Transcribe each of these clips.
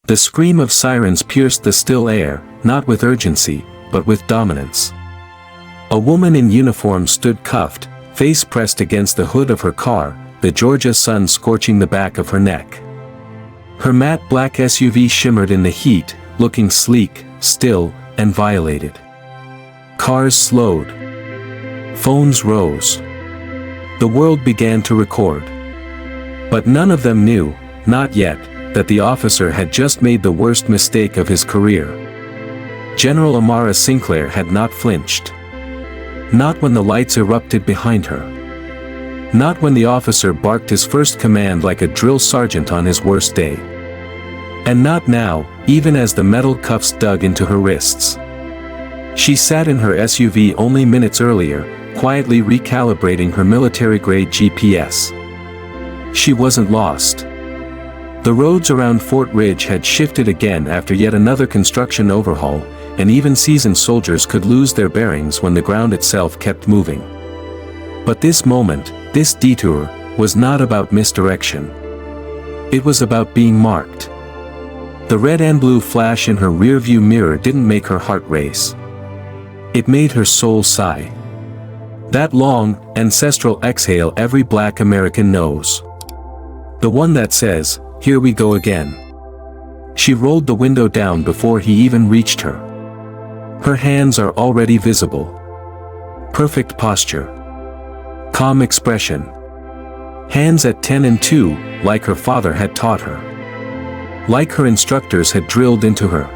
The scream of sirens pierced the still air, not with urgency, but with dominance. A woman in uniform stood cuffed, face pressed against the hood of her car, the Georgia sun scorching the back of her neck. Her matte black SUV shimmered in the heat, looking sleek, still, and violated. Cars slowed. Phones rose. The world began to record. But none of them knew, not yet, that the officer had just made the worst mistake of his career. General Amara Sinclair had not flinched. Not when the lights erupted behind her. Not when the officer barked his first command like a drill sergeant on his worst day. And not now, even as the metal cuffs dug into her wrists. She sat in her SUV only minutes earlier, quietly recalibrating her military-grade GPS. She wasn't lost. The roads around Fort Ridge had shifted again after yet another construction overhaul, and even seasoned soldiers could lose their bearings when the ground itself kept moving. But this moment, this detour, was not about misdirection. It was about being marked. The red and blue flash in her rearview mirror didn't make her heart race. It made her soul sigh. That long, ancestral exhale every Black American knows. The one that says, "Here we go again." She rolled the window down before he even reached her. Her hands are already visible. Perfect posture. Calm expression. Hands at 10 and 2, like her father had taught her. Like her instructors had drilled into her.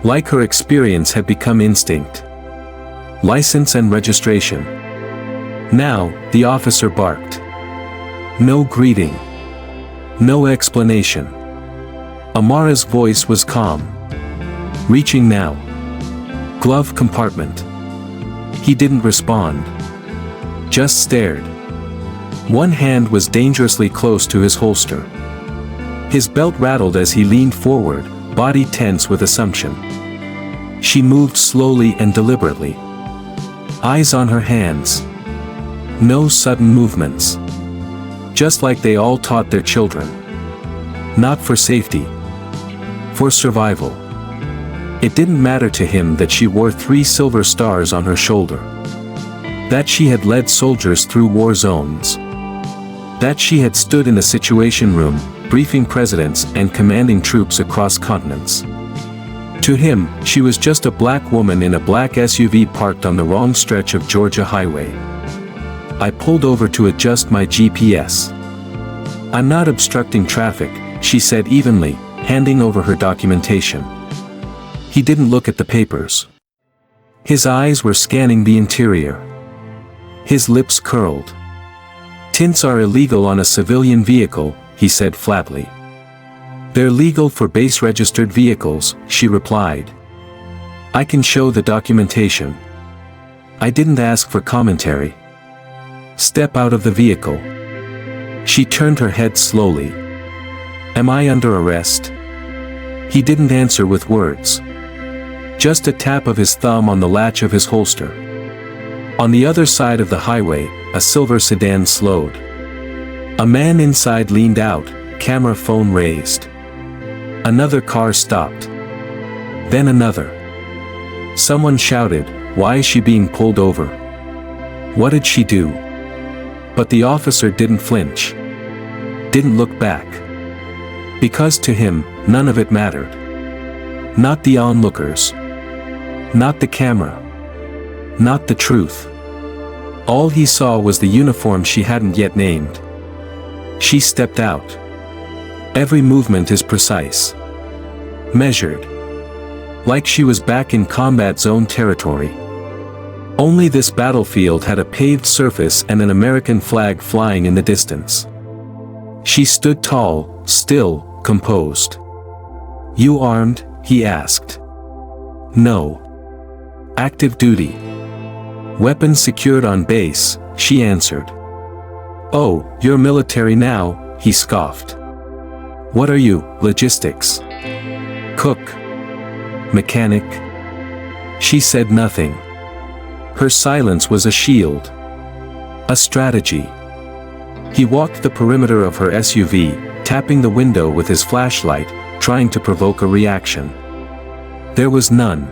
Like her experience had become instinct. License and registration. Now, the officer barked. No greeting. No explanation. Amara's voice was calm. Reaching now. Glove compartment. He didn't respond. Just stared. One hand was dangerously close to his holster. His belt rattled as he leaned forward, body tense with assumption. She moved slowly and deliberately. Eyes on her hands. No sudden movements. Just like they all taught their children. Not for safety. For survival. It didn't matter to him that she wore 3 silver stars on her shoulder. That she had led soldiers through war zones. That she had stood in the Situation Room, briefing presidents and commanding troops across continents. To him, she was just a black woman in a black SUV parked on the wrong stretch of Georgia highway. I pulled over to adjust my GPS. "I'm not obstructing traffic," she said evenly, handing over her documentation. He didn't look at the papers. His eyes were scanning the interior. His lips curled. "Tints are illegal on a civilian vehicle," he said flatly. "They're legal for base-registered vehicles," she replied. "I can show the documentation." I didn't ask for commentary. "Step out of the vehicle." She turned her head slowly. "Am I under arrest?" He didn't answer with words. Just a tap of his thumb on the latch of his holster. On the other side of the highway, a silver sedan slowed. A man inside leaned out, camera phone raised. Another car stopped. Then another. Someone shouted, "Why is she being pulled over?" What did she do? But the officer didn't flinch. Didn't look back. Because to him, none of it mattered. Not the onlookers. Not the camera. Not the truth. All he saw was the uniform she hadn't yet named. She stepped out. Every movement is precise. Measured. Like she was back in combat zone territory. Only this battlefield had a paved surface and an American flag flying in the distance. She stood tall, still, composed. "You armed?" he asked. "No. Active duty. Weapons secured on base," she answered. "Oh, you're military now," he scoffed. "What are you, logistics? Cook? Mechanic?" She said nothing. Her silence was a shield. A strategy. He walked the perimeter of her SUV, tapping the window with his flashlight, trying to provoke a reaction. There was none.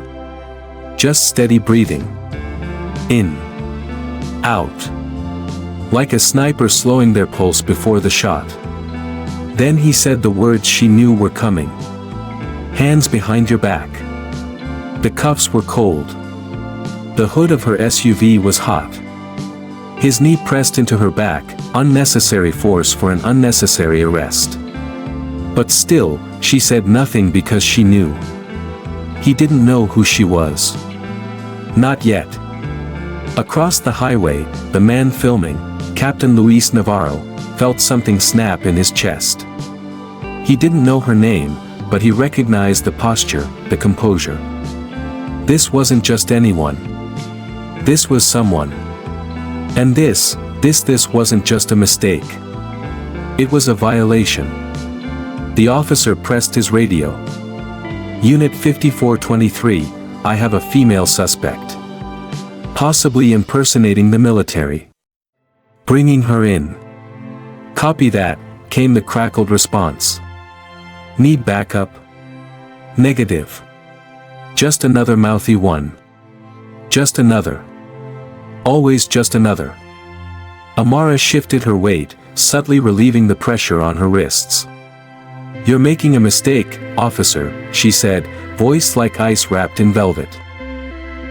Just steady breathing. In. Out. Like a sniper slowing their pulse before the shot. Then he said the words she knew were coming. Hands behind your back. The cuffs were cold. The hood of her SUV was hot. His knee pressed into her back, unnecessary force for an unnecessary arrest. But still, she said nothing because she knew. He didn't know who she was. Not yet. Across the highway, the man filming, Captain Luis Navarro, felt something snap in his chest. He didn't know her name, but he recognized the posture, the composure. This wasn't just anyone. This was someone. And this wasn't just a mistake. It was a violation. The officer pressed his radio. Unit 5423, I have a female suspect. Possibly impersonating the military. Bringing her in. Copy that, came the crackled response. Need backup? Negative. Just another mouthy one. Just another. Always just another. Amara shifted her weight, subtly relieving the pressure on her wrists. You're making a mistake, officer, she said, voice like ice wrapped in velvet.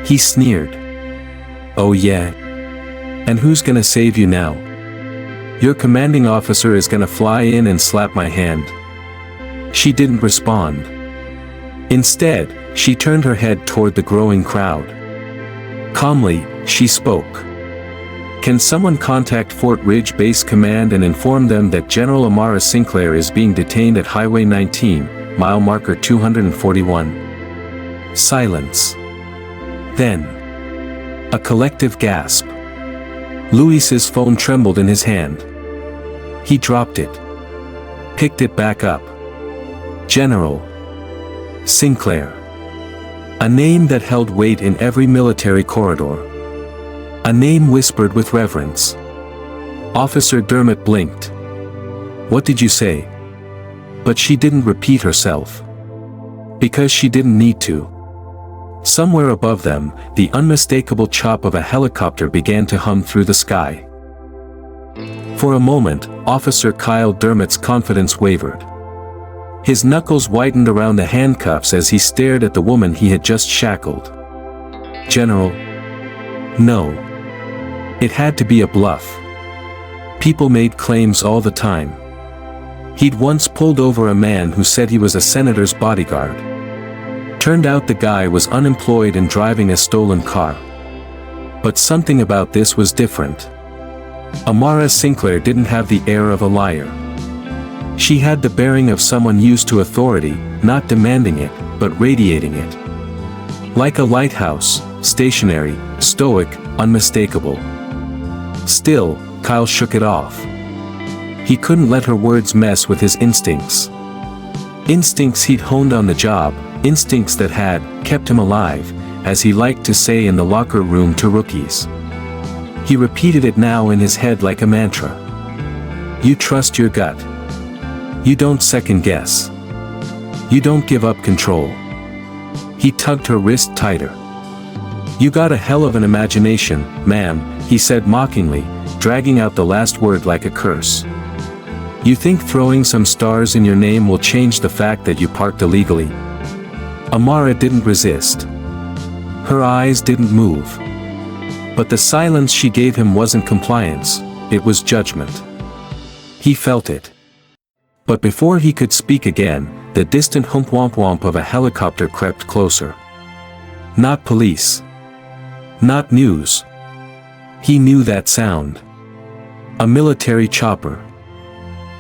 He sneered. Oh yeah? And who's gonna save you now? Your commanding officer is gonna fly in and slap my hand. She didn't respond. Instead, she turned her head toward the growing crowd. Calmly, she spoke. Can someone contact Fort Ridge Base Command and inform them that General Amara Sinclair is being detained at Highway 19, mile marker 241? Silence. Then. A collective gasp. Luis's phone trembled in his hand. He dropped it. Picked it back up. General Sinclair. A name that held weight in every military corridor. A name whispered with reverence. Officer Dermott blinked. What did you say? But she didn't repeat herself. Because she didn't need to. Somewhere above them, the unmistakable chop of a helicopter began to hum through the sky. For a moment, Officer Kyle Dermott's confidence wavered. His knuckles whitened around the handcuffs as he stared at the woman he had just shackled. General? No. It had to be a bluff. People made claims all the time. He'd once pulled over a man who said he was a senator's bodyguard. Turned out the guy was unemployed and driving a stolen car. But something about this was different. Amara Sinclair didn't have the air of a liar. She had the bearing of someone used to authority, not demanding it, but radiating it. Like a lighthouse, stationary, stoic, unmistakable. Still, Kyle shook it off. He couldn't let her words mess with his instincts. Instincts he'd honed on the job, instincts that had kept him alive, as he liked to say in the locker room to rookies. He repeated it now in his head like a mantra. You trust your gut. You don't second guess. You don't give up control. He tugged her wrist tighter. You got a hell of an imagination, ma'am, he said mockingly, dragging out the last word like a curse. You think throwing some stars in your name will change the fact that you parked illegally? Amara didn't resist. Her eyes didn't move. But the silence she gave him wasn't compliance, it was judgment. He felt it. But before he could speak again, the distant hump-womp-womp of a helicopter crept closer. Not police. Not news. He knew that sound. A military chopper.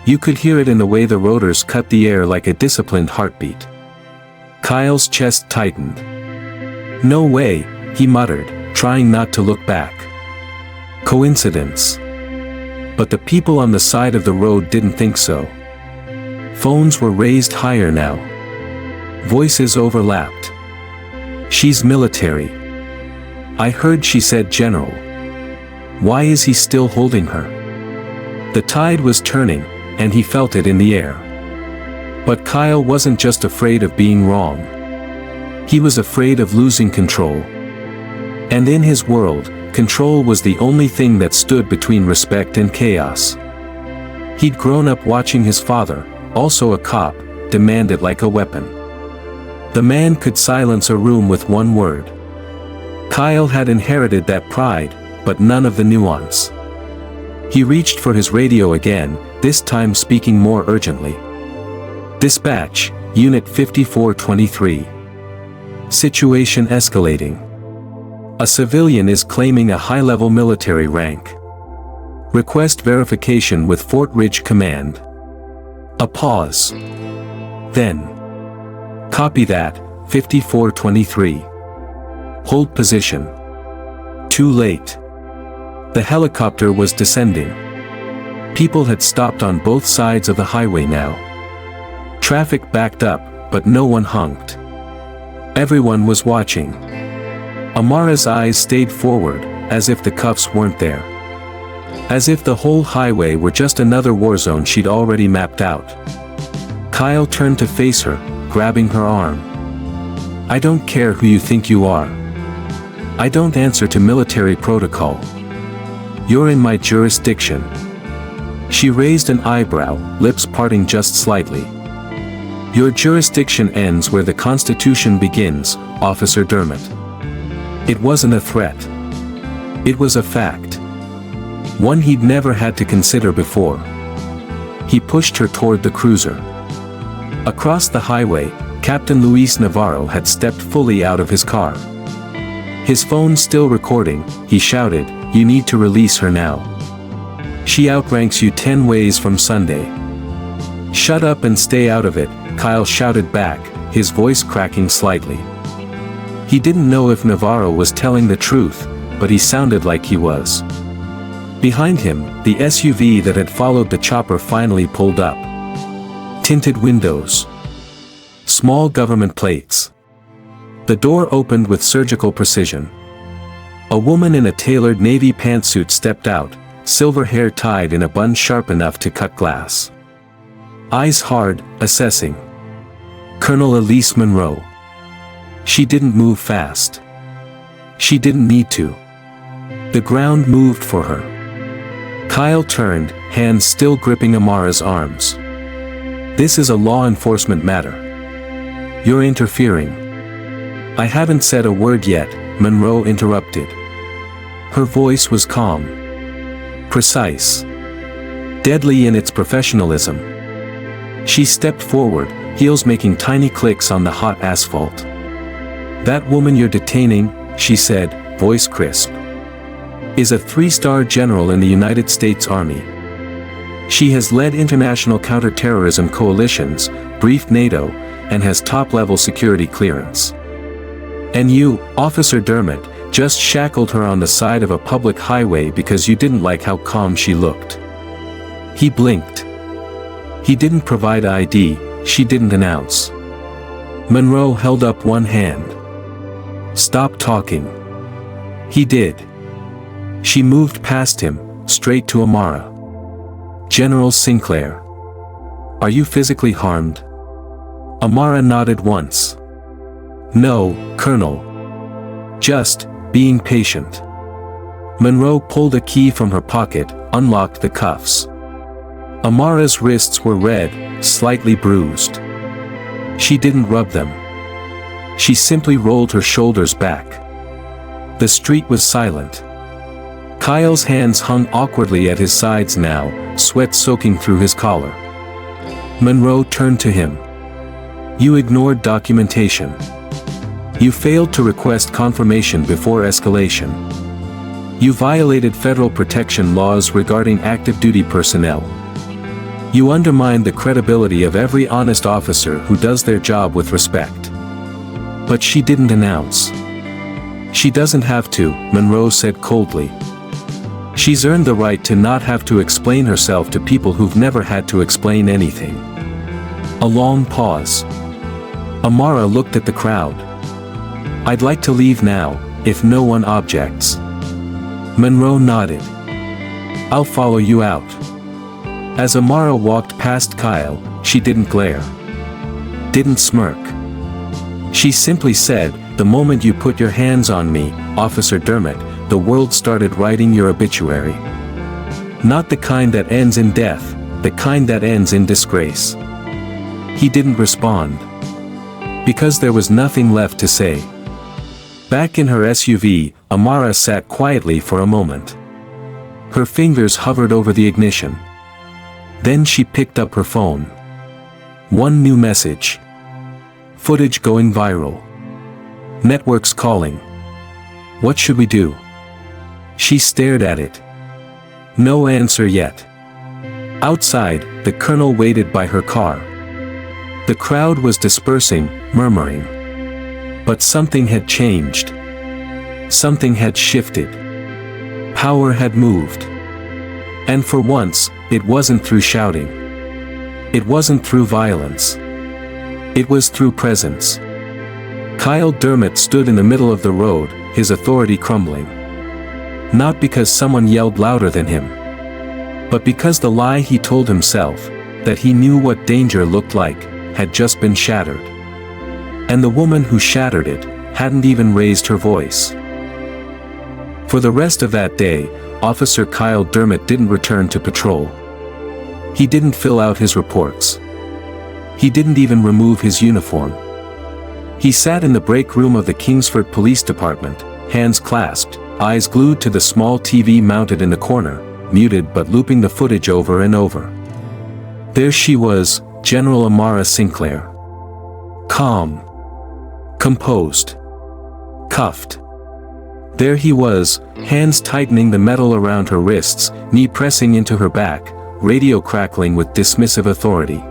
You could hear it in the way the rotors cut the air like a disciplined heartbeat. Kyle's chest tightened. No way, he muttered, trying not to look back. Coincidence. But the people on the side of the road didn't think so. Phones were raised higher now. Voices overlapped. She's military. I heard she said general. Why is he still holding her? The tide was turning, and he felt it in the air. But Kyle wasn't just afraid of being wrong. He was afraid of losing control. And in his world, control was the only thing that stood between respect and chaos. He'd grown up watching his father, also a cop, demand it like a weapon. The man could silence a room with one word. Kyle had inherited that pride, but none of the nuance. He reached for his radio again, this time speaking more urgently. Dispatch, Unit 5423. Situation escalating. A civilian is claiming a high-level military rank. Request verification with Fort Ridge Command. A pause. Then. Copy that, 5423. Hold position. Too late. The helicopter was descending. People had stopped on both sides of the highway now. Traffic backed up, but no one honked. Everyone was watching. Amara's eyes stayed forward, as if the cuffs weren't there. As if the whole highway were just another war zone she'd already mapped out. Kyle turned to face her, grabbing her arm. I don't care who you think you are. I don't answer to military protocol. You're in my jurisdiction. She raised an eyebrow, lips parting just slightly. Your jurisdiction ends where the Constitution begins, Officer Dermott. It wasn't a threat. It was a fact. One he'd never had to consider before. He pushed her toward the cruiser. Across the highway, Captain Luis Navarro had stepped fully out of his car. His phone still recording, he shouted, "You need to release her now. She outranks you 10 ways from Sunday." "Shut up and stay out of it," Kyle shouted back, his voice cracking slightly. He didn't know if Navarro was telling the truth, but he sounded like he was. Behind him, the SUV that had followed the chopper finally pulled up. Tinted windows. Small government plates. The door opened with surgical precision. A woman in a tailored navy pantsuit stepped out, silver hair tied in a bun sharp enough to cut glass. Eyes hard, assessing. Colonel Elise Monroe. She didn't move fast. She didn't need to. The ground moved for her. Kyle turned, hands still gripping Amara's arms. "This is a law enforcement matter. You're interfering." "I haven't said a word yet," Monroe interrupted. Her voice was calm. Precise. Deadly in its professionalism. She stepped forward, heels making tiny clicks on the hot asphalt. "That woman you're detaining," she said, voice crisp, "is a 3-star general in the United States Army. She has led international counterterrorism coalitions, briefed NATO, and has top-level security clearance. And you, Officer Dermott, just shackled her on the side of a public highway because you didn't like how calm she looked." He blinked. He didn't provide ID, she didn't announce. Monroe held up one hand. "Stop talking." He did. She moved past him, straight to Amara. "General Sinclair. Are you physically harmed?" Amara nodded once. "No, Colonel. Just, being patient." Monroe pulled a key from her pocket, unlocked the cuffs. Amara's wrists were red, slightly bruised. She didn't rub them. She simply rolled her shoulders back. The street was silent. Kyle's hands hung awkwardly at his sides now, sweat soaking through his collar. Monroe turned to him. "You ignored documentation. You failed to request confirmation before escalation. You violated federal protection laws regarding active duty personnel. You undermined the credibility of every honest officer who does their job with respect." But she didn't announce. "She doesn't have to," Monroe said coldly. "She's earned the right to not have to explain herself to people who've never had to explain anything." A long pause. Amara looked at the crowd. "I'd like to leave now, if no one objects." Monroe nodded. "I'll follow you out." As Amara walked past Kyle, she didn't glare. didn't smirk. She simply said, "The moment you put your hands on me, Officer Dermott, the world started writing your obituary. Not the kind that ends in death, the kind that ends in disgrace." He didn't respond. Because there was nothing left to say. Back in her SUV, Amara sat quietly for a moment. Her fingers hovered over the ignition. Then she picked up her phone. One new message. Footage going viral. Networks calling. What should we do? She stared at it. No answer yet. Outside, the colonel waited by her car. The crowd was dispersing, murmuring. But something had changed. Something had shifted. Power had moved. And for once, it wasn't through shouting. It wasn't through violence. It was through presence. Kyle Dermott stood in the middle of the road, his authority crumbling. Not because someone yelled louder than him. But because the lie he told himself, that he knew what danger looked like, had just been shattered. And the woman who shattered it, hadn't even raised her voice. For the rest of that day, Officer Kyle Dermott didn't return to patrol. He didn't fill out his reports. He didn't even remove his uniform. He sat in the break room of the Kingsford Police Department, hands clasped, eyes glued to the small TV mounted in the corner, muted but looping the footage over and over. There she was, General Amara Sinclair. Calm. Composed. Cuffed. There he was, hands tightening the metal around her wrists, knee pressing into her back, radio crackling with dismissive authority.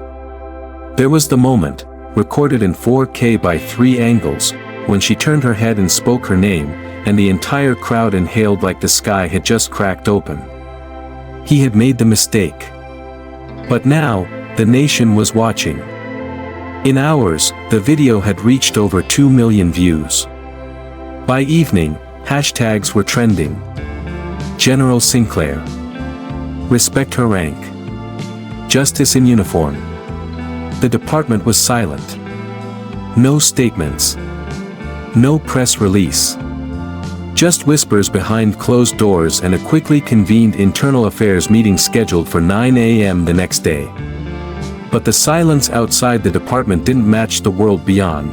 There was the moment, recorded in 4K by 3 angles, when she turned her head and spoke her name, and the entire crowd inhaled like the sky had just cracked open. He had made the mistake. But now, the nation was watching. In hours, the video had reached over 2 million views. By evening, hashtags were trending. General Sinclair. Respect her rank. Justice in uniform. The department was silent. No statements. No press release. Just whispers behind closed doors and a quickly convened internal affairs meeting scheduled for 9 a.m. the next day. But the silence outside the department didn't match the world beyond.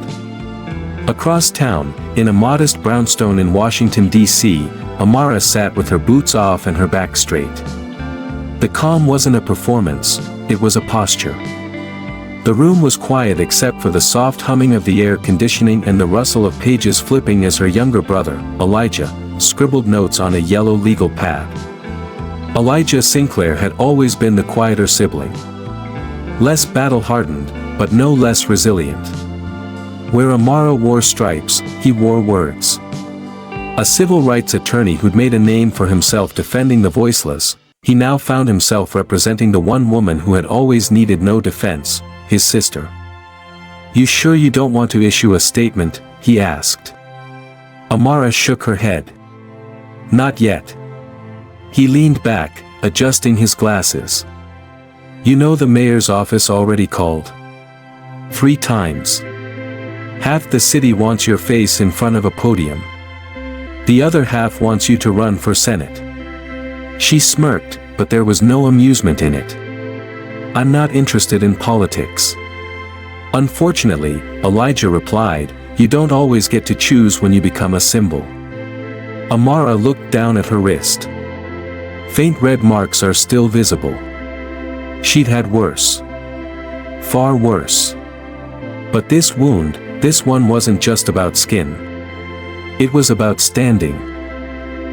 Across town, in a modest brownstone in Washington, D.C., Amara sat with her boots off and her back straight. The calm wasn't a performance, it was a posture. The room was quiet except for the soft humming of the air conditioning and the rustle of pages flipping as her younger brother, Elijah, scribbled notes on a yellow legal pad. Elijah Sinclair had always been the quieter sibling. Less battle-hardened, but no less resilient. Where Amara wore stripes, he wore words. A civil rights attorney who'd made a name for himself defending the voiceless, he now found himself representing the one woman who had always needed no defense, his sister. "You sure you don't want to issue a statement?" he asked. Amara shook her head. "Not yet." He leaned back, adjusting his glasses. "You know the mayor's office already called. 3 times. Half the city wants your face in front of a podium. The other half wants you to run for Senate." She smirked, but there was no amusement in it. "I'm not interested in politics." Unfortunately, Elijah replied, "You don't always get to choose when you become a symbol." Amara looked down at her wrist. Faint red marks are still visible. She'd had worse. Far worse. But this wound, this one wasn't just about skin. It was about standing.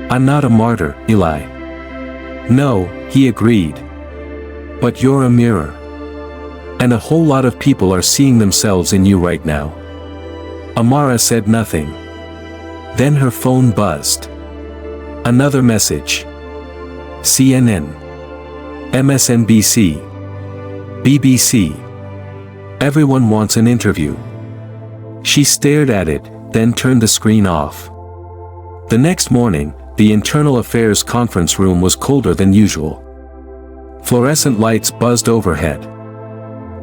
"I'm not a martyr, Eli." "No," he agreed. "But you're a mirror. And a whole lot of people are seeing themselves in you right now." Amara said nothing. Then her phone buzzed. Another message. CNN. MSNBC. BBC. Everyone wants an interview. She stared at it, then turned the screen off. The next morning, the Internal Affairs conference room was colder than usual. Fluorescent lights buzzed overhead.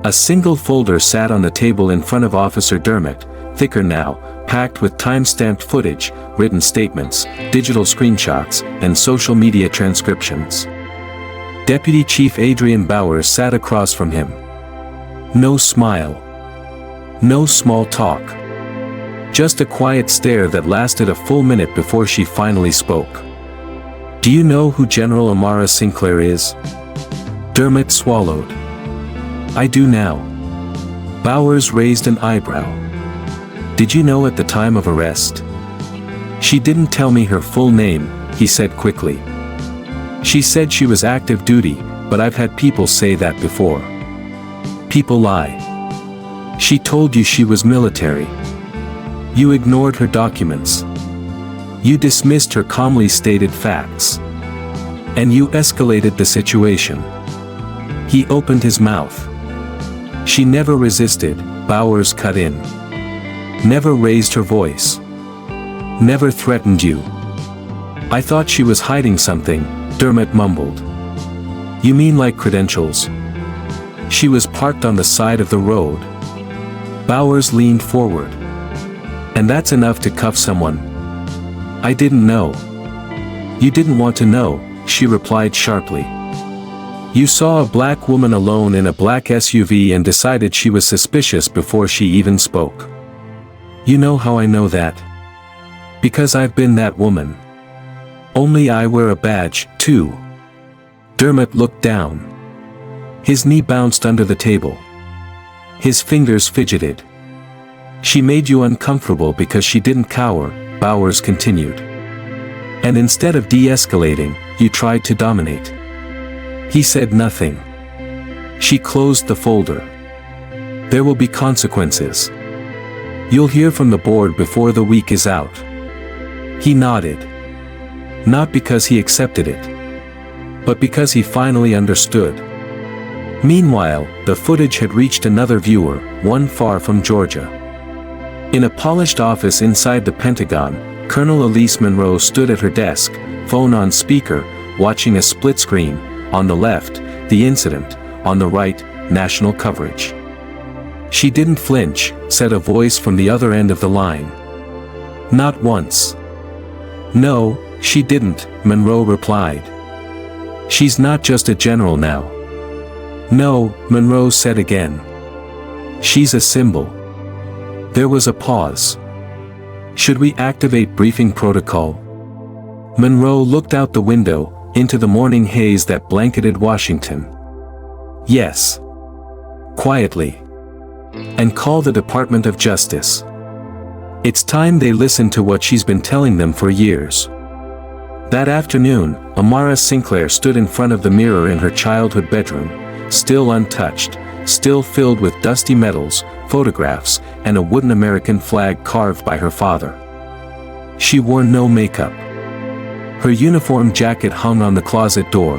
A single folder sat on the table in front of Officer Dermott, thicker now, packed with time-stamped footage, written statements, digital screenshots, and social media transcriptions. Deputy Chief Adrian Bowers sat across from him. No smile. No small talk. Just a quiet stare that lasted a full minute before she finally spoke. "Do you know who General Amara Sinclair is?" Dermott swallowed. "I do now." Bowers raised an eyebrow. "Did you know at the time of arrest?" "She didn't tell me her full name," he said quickly. "She said she was active duty, but I've had people say that before." "People lie." "She told you she was military. You ignored her documents. You dismissed her calmly stated facts. And you escalated the situation." He opened his mouth. "She never resisted," Bowers cut in. "Never raised her voice. Never threatened you." "I thought she was hiding something," Dermott mumbled. "You mean like credentials?" "She was parked on the side of the road." Bowers leaned forward. "And that's enough to cuff someone?" "I didn't know." "You didn't want to know," she replied sharply. "You saw a black woman alone in a black SUV and decided she was suspicious before she even spoke. You know how I know that? Because I've been that woman. Only I wear a badge, too." Dermott looked down. His knee bounced under the table. His fingers fidgeted. "She made you uncomfortable because she didn't cower," Bowers continued. "And instead of de-escalating, you tried to dominate." He said nothing. She closed the folder. "There will be consequences. You'll hear from the board before the week is out." He nodded. Not because he accepted it, but because he finally understood. Meanwhile, the footage had reached another viewer, one far from Georgia. In a polished office inside the Pentagon, Colonel Elise Monroe stood at her desk, phone on speaker, watching a split screen. On the left, the incident; on the right, national coverage. "She didn't flinch," said a voice from the other end of the line. "Not once." "No, she didn't," Monroe replied. "She's not just a general now." "No," Monroe said again. "She's a symbol." There was a pause. "Should we activate briefing protocol?" Monroe looked out the window, into the morning haze that blanketed Washington. "Yes." Quietly. "And call the Department of Justice. It's time they listen to what she's been telling them for years." That afternoon, Amara Sinclair stood in front of the mirror in her childhood bedroom, still untouched, still filled with dusty medals, photographs, and a wooden American flag carved by her father. She wore no makeup. Her uniform jacket hung on the closet door.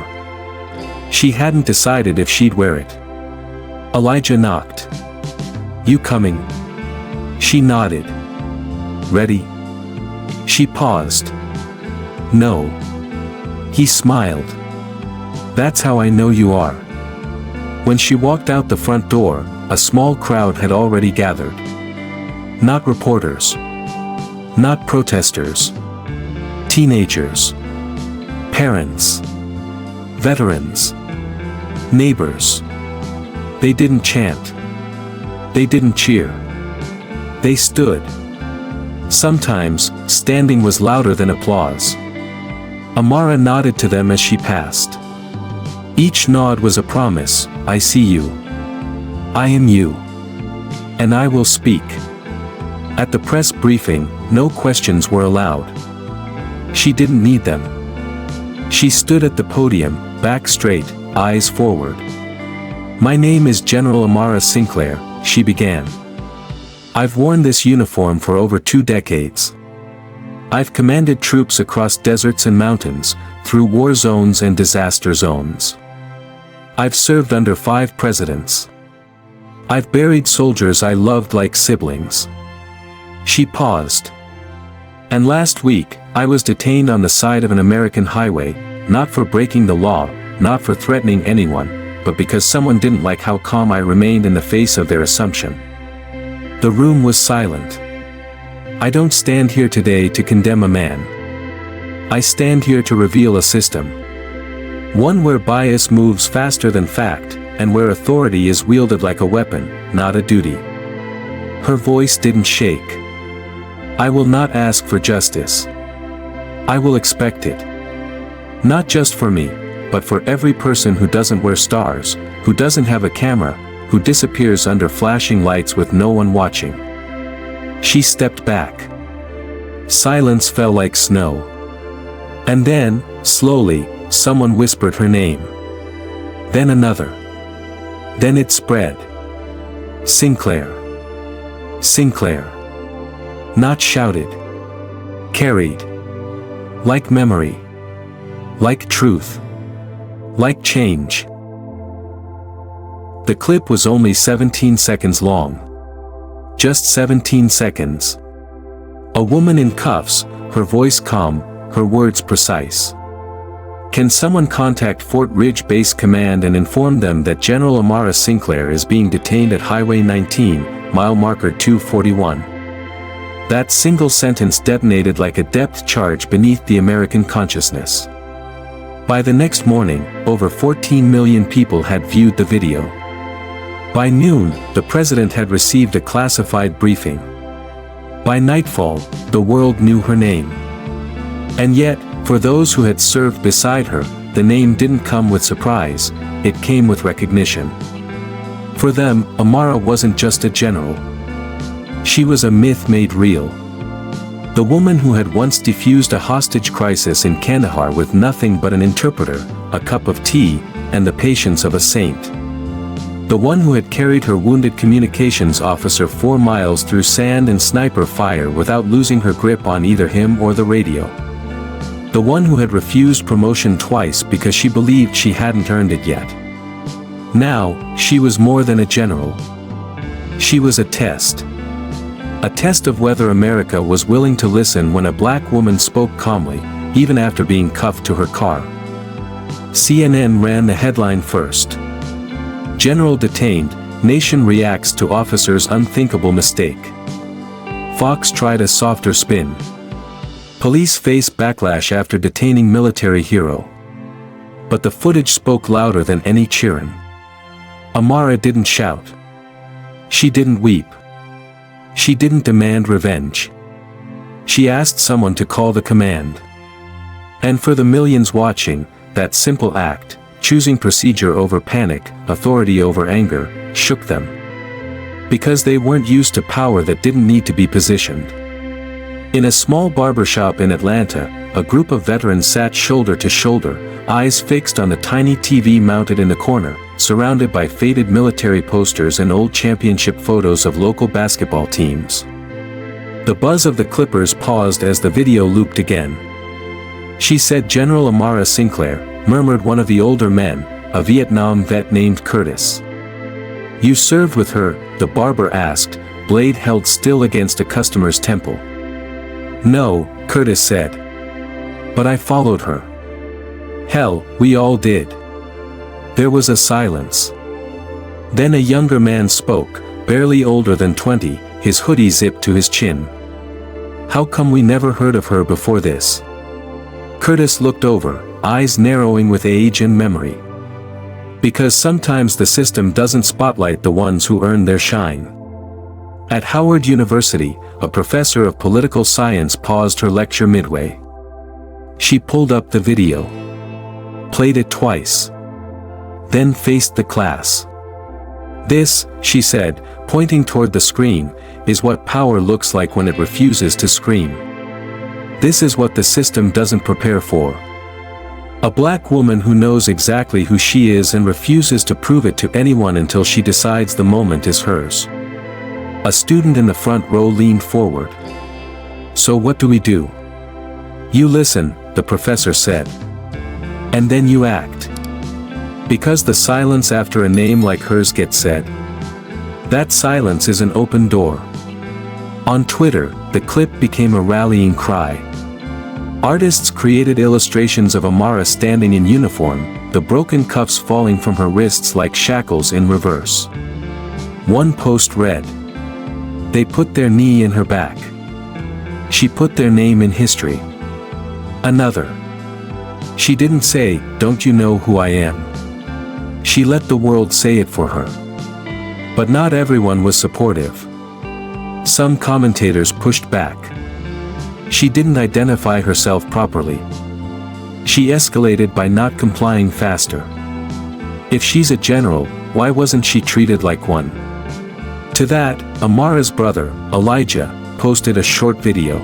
She hadn't decided if she'd wear it. Elijah knocked. "You coming?" She nodded. "Ready?" She paused. "No." He smiled. "That's how I know you are." When she walked out the front door, a small crowd had already gathered. Not reporters. Not protesters. Teenagers. Parents. Veterans. Neighbors. They didn't chant. They didn't cheer. They stood. Sometimes, standing was louder than applause. Amara nodded to them as she passed. Each nod was a promise: "I see you. I am you. And I will speak." At the press briefing, no questions were allowed. She didn't need them. She stood at the podium, back straight, eyes forward. "My name is General Amara Sinclair," she began. "I've worn this uniform for over 2 decades. I've commanded troops across deserts and mountains, through war zones and disaster zones. I've served under 5 presidents. I've buried soldiers I loved like siblings." She paused. "And last week, I was detained on the side of an American highway, not for breaking the law, not for threatening anyone, but because someone didn't like how calm I remained in the face of their assumption. The room was silent. I don't stand here today to condemn a man. I stand here to reveal a system. One where bias moves faster than fact, and where authority is wielded like a weapon, not a duty. Her voice didn't shake. I will not ask for justice. I will expect it. Not just for me, but for every person who doesn't wear stars, who doesn't have a camera, who disappears under flashing lights with no one watching. She stepped back. Silence fell like snow. And then, slowly, someone whispered her name. Then another. Then it spread. Sinclair. Sinclair. Not shouted. Carried. Like memory. Like truth. Like change. The clip was only 17 seconds long. Just 17 seconds. A woman in cuffs, her voice calm, her words precise. Can someone contact Fort Ridge Base Command and inform them that General Amara Sinclair is being detained at Highway 19, mile marker 241? That single sentence detonated like a depth charge beneath the American consciousness. By the next morning, over 14 million people had viewed the video. By noon, the president had received a classified briefing. By nightfall, the world knew her name. And yet, for those who had served beside her, the name didn't come with surprise, it came with recognition. For them, Amara wasn't just a general. She was a myth made real. The woman who had once defused a hostage crisis in Kandahar with nothing but an interpreter, a cup of tea, and the patience of a saint. The one who had carried her wounded communications officer 4 miles through sand and sniper fire without losing her grip on either him or the radio. The one who had refused promotion twice because she believed she hadn't earned it yet. Now, she was more than a general. She was a test. A test of whether America was willing to listen when a black woman spoke calmly, even after being cuffed to her car. CNN ran the headline first. General detained, nation reacts to officer's unthinkable mistake. Fox tried a softer spin. Police face backlash after detaining military hero. But the footage spoke louder than any cheering. Amara didn't shout. She didn't weep. She didn't demand revenge. She asked someone to call the command. And for the millions watching, that simple act, choosing procedure over panic, authority over anger, shook them. Because they weren't used to power that didn't need to be positioned. In a small barbershop in Atlanta, a group of veterans sat shoulder to shoulder, eyes fixed on the tiny TV mounted in the corner, surrounded by faded military posters and old championship photos of local basketball teams. The buzz of the clippers paused as the video looped again. She said General Amara Sinclair, murmured one of the older men, a Vietnam vet named Curtis. You served with her, the barber asked, blade held still against a customer's temple. No, Curtis said. But I followed her. Hell, we all did. There was a silence. Then a younger man spoke, barely older than 20, his hoodie zipped to his chin. How come we never heard of her before this? Curtis looked over, eyes narrowing with age and memory. Because sometimes the system doesn't spotlight the ones who earn their shine. At Howard University, a professor of political science paused her lecture midway. She pulled up the video. Played it twice. Then faced the class. This, she said, pointing toward the screen, is what power looks like when it refuses to scream. This is what the system doesn't prepare for. A black woman who knows exactly who she is and refuses to prove it to anyone until she decides the moment is hers. A student in the front row leaned forward. So what do we do? You listen, the professor said. And then you act. Because the silence after a name like hers gets said. That silence is an open door. On Twitter, the clip became a rallying cry. Artists created illustrations of Amara standing in uniform, the broken cuffs falling from her wrists like shackles in reverse. One post read, "They put their knee in her back. She put their name in history." Another, "She didn't say, 'Don't you know who I am?' She let the world say it for her." But not everyone was supportive. Some commentators pushed back. She didn't identify herself properly. She escalated by not complying faster. If she's a general, why wasn't she treated like one? To that, Amara's brother, Elijah, posted a short video.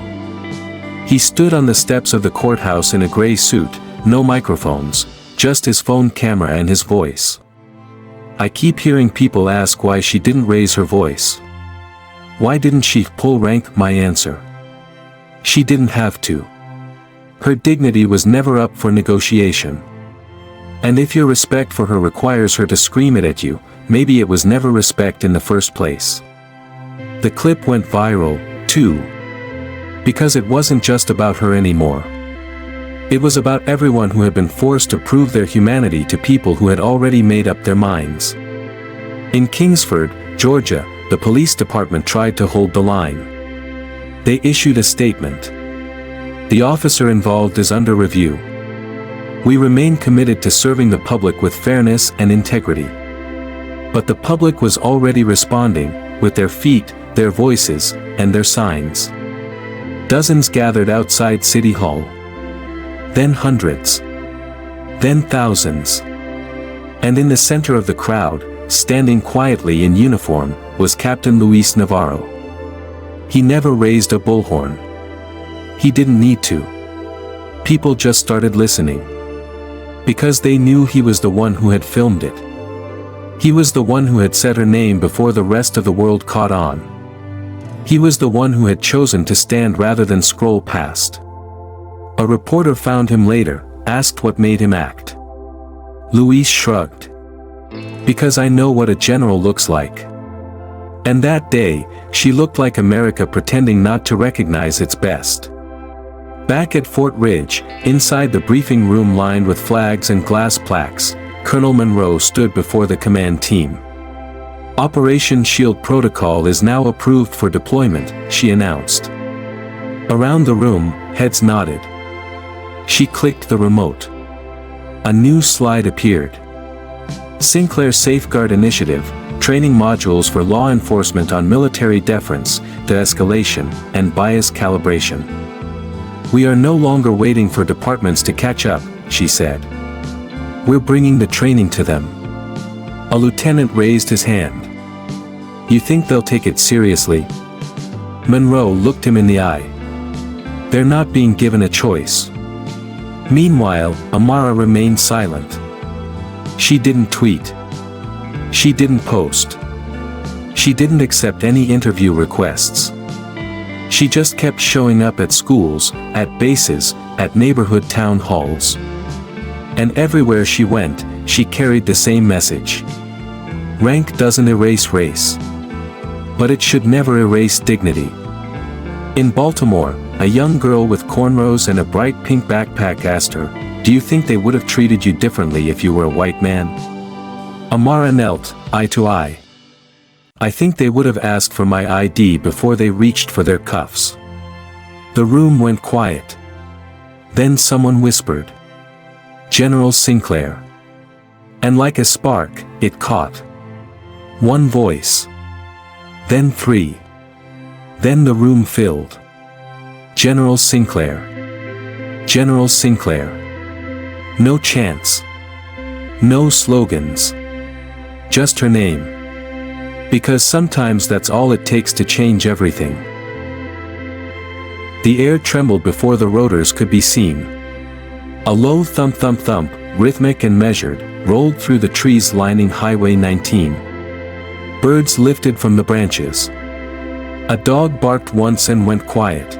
He stood on the steps of the courthouse in a gray suit, no microphones, just his phone camera and his voice. "I keep hearing people ask why she didn't raise her voice. Why didn't she pull rank?" My answer: she didn't have to. Her dignity was never up for negotiation. And if your respect for her requires her to scream it at you, maybe it was never respect in the first place. The clip went viral, too. Because it wasn't just about her anymore. It was about everyone who had been forced to prove their humanity to people who had already made up their minds. In Kingsford, Georgia, the police department tried to hold the line. They issued a statement. "The officer involved is under review. We remain committed to serving the public with fairness and integrity." But the public was already responding, with their feet, their voices, and their signs. Dozens gathered outside City Hall. Then hundreds. Then thousands. And in the center of the crowd, standing quietly in uniform, was Captain Luis Navarro. He never raised a bullhorn. He didn't need to. People just started listening. Because they knew he was the one who had filmed it. He was the one who had said her name before the rest of the world caught on. He was the one who had chosen to stand rather than scroll past. A reporter found him later, asked what made him act. Luis shrugged. "Because I know what a general looks like." And that day, she looked like America pretending not to recognize its best. Back at Fort Ridge, inside the briefing room lined with flags and glass plaques, Colonel Monroe stood before the command team. "Operation Shield Protocol is now approved for deployment," she announced. Around the room, heads nodded. She clicked the remote. A new slide appeared. Sinclair Safeguard Initiative, training modules for law enforcement on military deference, de-escalation, and bias calibration. "We are no longer waiting for departments to catch up," she said. "We're bringing the training to them." A lieutenant raised his hand. "You think they'll take it seriously?" Monroe looked him in the eye. "They're not being given a choice." Meanwhile, Amara remained silent. She didn't tweet. She didn't post. She didn't accept any interview requests. She just kept showing up at schools, at bases, at neighborhood town halls. And everywhere she went, she carried the same message. Rank doesn't erase race. But it should never erase dignity. In Baltimore, a young girl with cornrows and a bright pink backpack asked her, "Do you think they would have treated you differently if you were a white man?" Amara knelt, eye to eye. "I think they would have asked for my ID before they reached for their cuffs." The room went quiet. Then someone whispered, "General Sinclair." And like a spark, it caught. One voice. Then three. Then the room filled. General Sinclair. General Sinclair. No chants. No slogans. Just her name. Because sometimes that's all it takes to change everything. The air trembled before the rotors could be seen. A low thump thump thump, rhythmic and measured, rolled through the trees lining Highway 19. Birds lifted from the branches. A dog barked once and went quiet.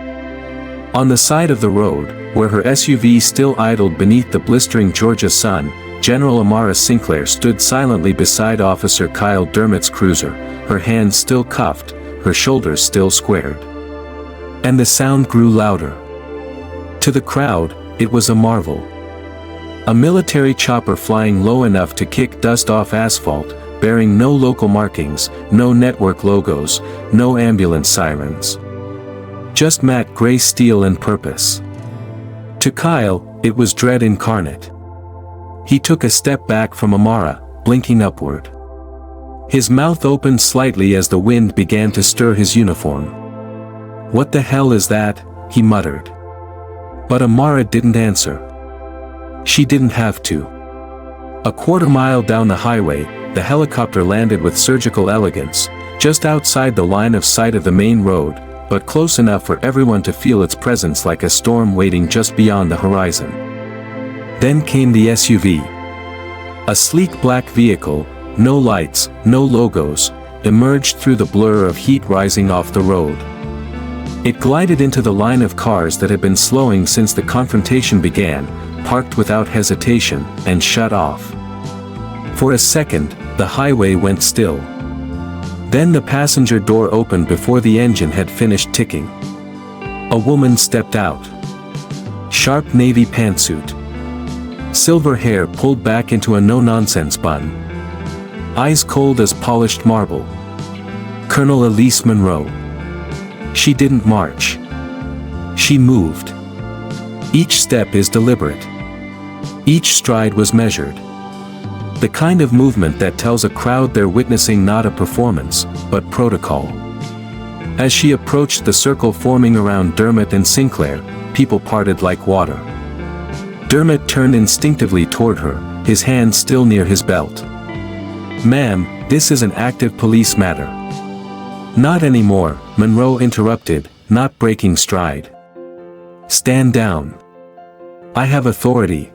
On the side of the road, where her SUV still idled beneath the blistering Georgia sun, General Amara Sinclair stood silently beside Officer Kyle Dermott's cruiser, her hands still cuffed, her shoulders still squared. And the sound grew louder. To the crowd, it was a marvel. A military chopper flying low enough to kick dust off asphalt, bearing no local markings, no network logos, no ambulance sirens. Just matte gray steel and purpose. To Kyle, it was dread incarnate. He took a step back from Amara, blinking upward. His mouth opened slightly as the wind began to stir his uniform. "What the hell is that?" he muttered. But Amara didn't answer. She didn't have to. A quarter-mile down the highway, the helicopter landed with surgical elegance, just outside the line of sight of the main road, but close enough for everyone to feel its presence like a storm waiting just beyond the horizon. Then came the SUV. A sleek black vehicle, no lights, no logos, emerged through the blur of heat rising off the road. It glided into the line of cars that had been slowing since the confrontation began, parked without hesitation, and shut off. For a second, the highway went still. Then the passenger door opened before the engine had finished ticking. A woman stepped out. Sharp navy pantsuit. Silver hair pulled back into a no-nonsense bun. Eyes cold as polished marble. Colonel Elise Monroe. She didn't march. She moved. Each step is deliberate. Each stride was measured. The kind of movement that tells a crowd they're witnessing not a performance, but protocol. As she approached the circle forming around Dermot and Sinclair, people parted like water. Dermot turned instinctively toward her, his hand still near his belt. "Ma'am, this is an active police matter." "Not anymore," Monroe interrupted, not breaking stride. "Stand down. I have authority."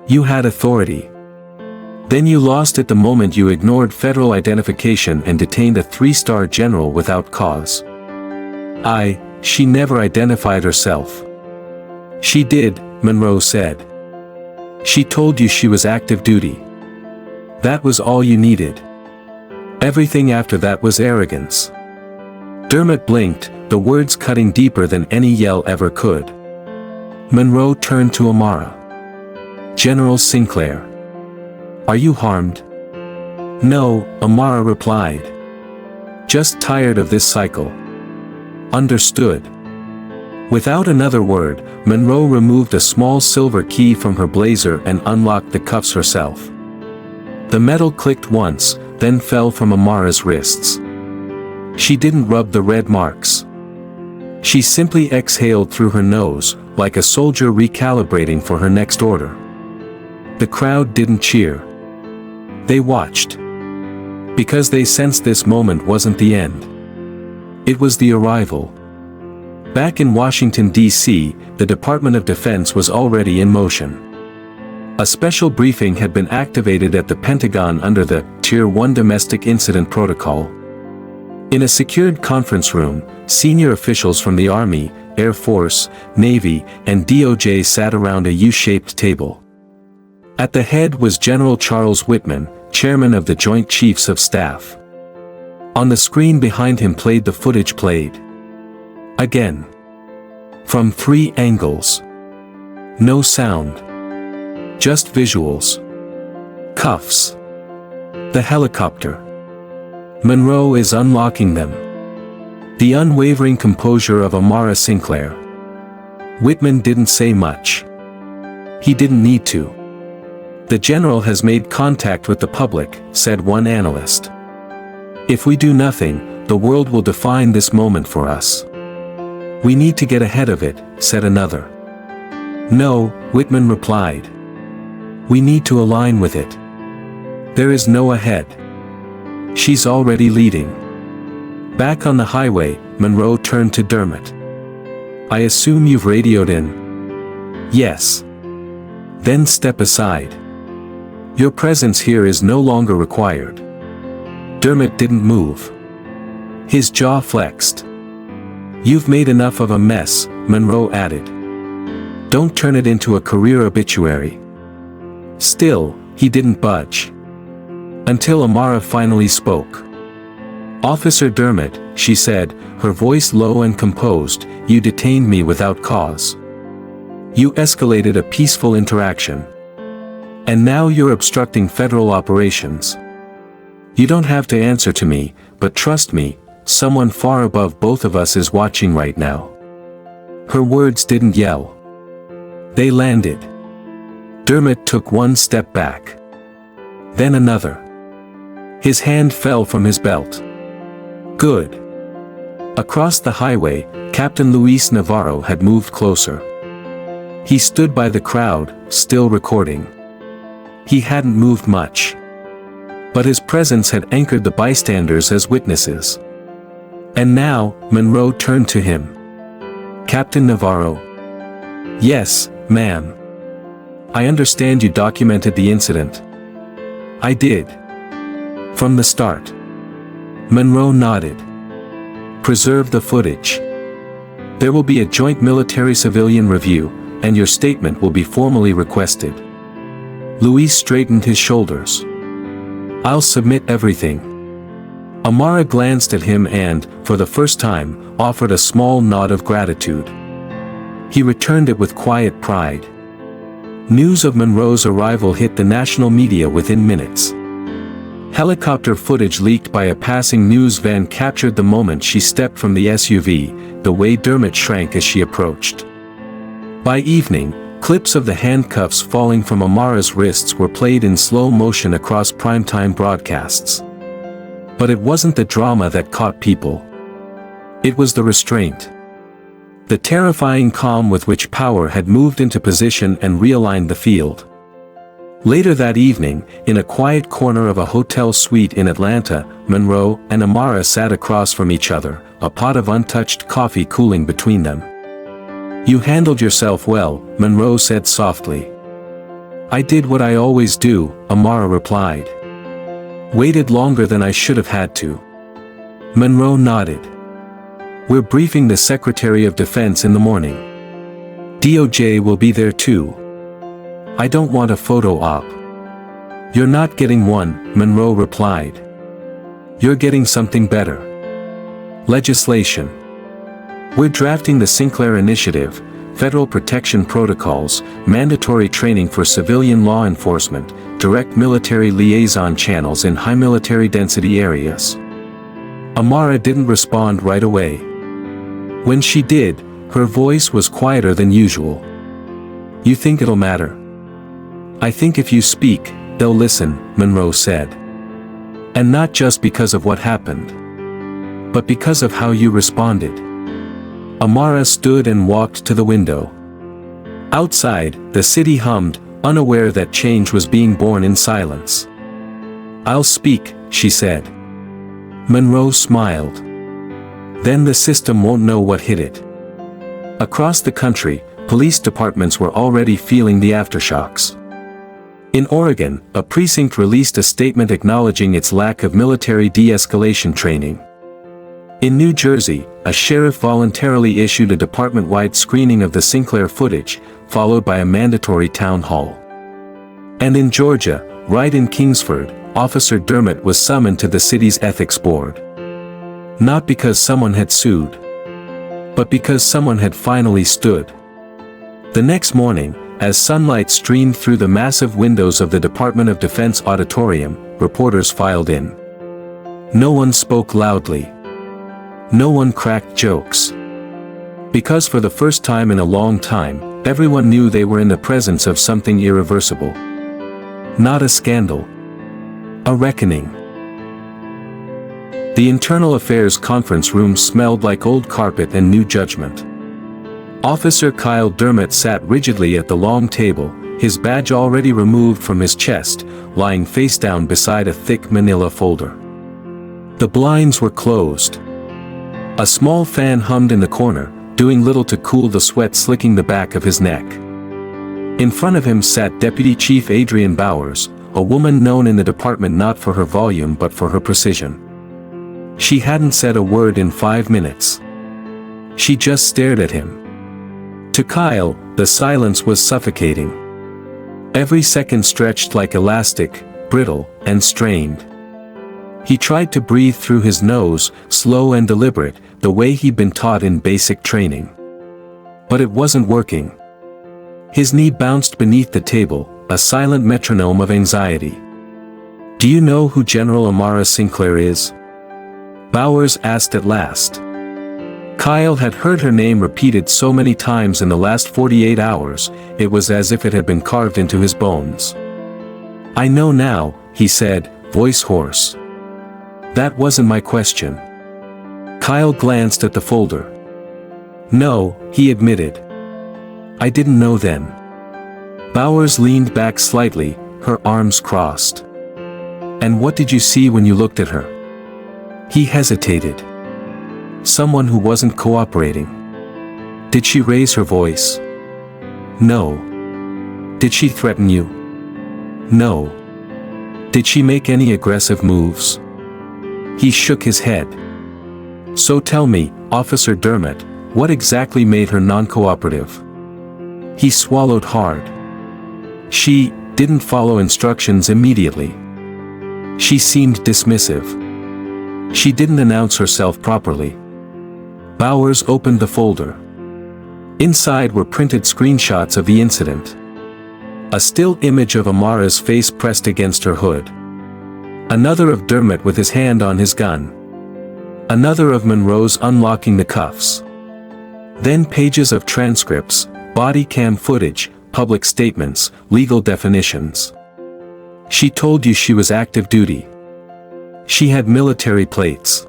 "You had authority. Then you lost it the moment you ignored federal identification and detained a 3-star general without cause." She never identified herself." "She did," Monroe said. "She told you she was active duty. That was all you needed. Everything after that was arrogance." Dermot blinked, the words cutting deeper than any yell ever could. Monroe turned to Amara. "General Sinclair. Are you harmed?" "No," Amara replied. "Just tired of this cycle." "Understood." Without another word, Monroe removed a small silver key from her blazer and unlocked the cuffs herself. The metal clicked once, then fell from Amara's wrists. She didn't rub the red marks. She simply exhaled through her nose, like a soldier recalibrating for her next order. The crowd didn't cheer. They watched. Because they sensed this moment wasn't the end. It was the arrival. Back in Washington, D.C., the Department of Defense was already in motion. A special briefing had been activated at the Pentagon under the Tier 1 Domestic Incident Protocol. In a secured conference room, senior officials from the Army, Air Force, Navy, and DOJ sat around a U-shaped table. At the head was General Charles Whitman, chairman of the Joint Chiefs of Staff. On the screen behind him played the footage played again. From 3 angles. No sound. Just visuals. Cuffs. The helicopter. Monroe is unlocking them. The unwavering composure of Amara Sinclair. Whitman didn't say much. He didn't need to. "The general has made contact with the public," said one analyst. "If we do nothing, the world will define this moment for us." "We need to get ahead of it," said another. "No," Whitman replied. "We need to align with it. There is no ahead. She's already leading." Back on the highway, Monroe turned to Dermot. "I assume you've radioed in?" "Yes." "Then step aside. Your presence here is no longer required." Dermot didn't move. His jaw flexed. "You've made enough of a mess," Monroe added. "Don't turn it into a career obituary." Still, he didn't budge. Until Amara finally spoke. "Officer Dermot," she said, her voice low and composed, "you detained me without cause. You escalated a peaceful interaction. And now you're obstructing federal operations. You don't have to answer to me, but trust me, someone far above both of us is watching right now. Her words didn't yell. They landed. Dermot took one step back. Then another. His hand fell from his belt. Good. Across the highway, Captain Luis Navarro had moved closer. He stood by the crowd, still recording. He hadn't moved much. But his presence had anchored the bystanders as witnesses. And now, Monroe turned to him. Captain Navarro. Yes, ma'am. I understand you documented the incident. I did. From the start. Monroe nodded. Preserve the footage. There will be a joint military-civilian review, and your statement will be formally requested. Luis straightened his shoulders. I'll submit everything. Amara glanced at him and, for the first time, offered a small nod of gratitude. He returned it with quiet pride. News of Monroe's arrival hit the national media within minutes. Helicopter footage leaked by a passing news van captured the moment she stepped from the SUV, the way Dermot shrank as she approached. By evening, clips of the handcuffs falling from Amara's wrists were played in slow motion across primetime broadcasts. But it wasn't the drama that caught people. It was the restraint. The terrifying calm with which power had moved into position and realigned the field. Later that evening, in a quiet corner of a hotel suite in Atlanta, Monroe and Amara sat across from each other, a pot of untouched coffee cooling between them. You handled yourself well, Monroe said softly. I did what I always do, Amara replied. Waited longer than I should have had to. Monroe nodded. We're briefing the Secretary of Defense in the morning. DOJ will be there too. I don't want a photo op. You're not getting one, Monroe replied. You're getting something better. Legislation. We're drafting the Sinclair Initiative, federal protection protocols, mandatory training for civilian law enforcement, direct military liaison channels in high military density areas. Amara didn't respond right away. When she did, her voice was quieter than usual. You think it'll matter? I think if you speak, they'll listen, Monroe said. And not just because of what happened, but because of how you responded. Amara stood and walked to the window. Outside, the city hummed, unaware that change was being born in silence. I'll speak, she said. Monroe smiled. Then the system won't know what hit it. Across the country, police departments were already feeling the aftershocks. In Oregon, a precinct released a statement acknowledging its lack of military de-escalation training. In New Jersey, a sheriff voluntarily issued a department-wide screening of the Sinclair footage, followed by a mandatory town hall. And in Georgia, right in Kingsford, Officer Dermot was summoned to the city's ethics board. Not because someone had sued, but because someone had finally stood. The next morning, as sunlight streamed through the massive windows of the Department of Defense auditorium, reporters filed in. No one spoke loudly. No one cracked jokes. Because for the first time in a long time, everyone knew they were in the presence of something irreversible. Not a scandal. A reckoning. The Internal Affairs conference room smelled like old carpet and new judgment. Officer Kyle Dermot sat rigidly at the long table, his badge already removed from his chest, lying face down beside a thick manila folder. The blinds were closed. A small fan hummed in the corner, doing little to cool the sweat slicking the back of his neck. In front of him sat Deputy Chief Adrienne Bowers, a woman known in the department not for her volume but for her precision. She hadn't said a word in 5 minutes. She just stared at him. To Kyle, the silence was suffocating. Every second stretched like elastic, brittle, and strained. He tried to breathe through his nose, slow and deliberate, the way he'd been taught in basic training. But it wasn't working. His knee bounced beneath the table, a silent metronome of anxiety. "Do you know who General Amara Sinclair is?" Bowers asked at last. Kyle had heard her name repeated so many times in the last 48 hours, it was as if it had been carved into his bones. "I know now," he said, voice hoarse. "That wasn't my question." Kyle glanced at the folder. "No," he admitted. "I didn't know then." Bowers leaned back slightly, her arms crossed. "And what did you see when you looked at her?" He hesitated. "Someone who wasn't cooperating." "Did she raise her voice?" "No." "Did she threaten you?" "No." "Did she make any aggressive moves?" He shook his head. "So tell me, Officer Dermott, what exactly made her non-cooperative?" He swallowed hard. "She didn't follow instructions immediately. She seemed dismissive. She didn't announce herself properly." Bowers opened the folder. Inside were printed screenshots of the incident. A still image of Amara's face pressed against her hood. Another of Dermott with his hand on his gun. Another of Monroe's unlocking the cuffs. Then pages of transcripts, body cam footage, public statements, legal definitions. "She told you she was active duty. She had military plates.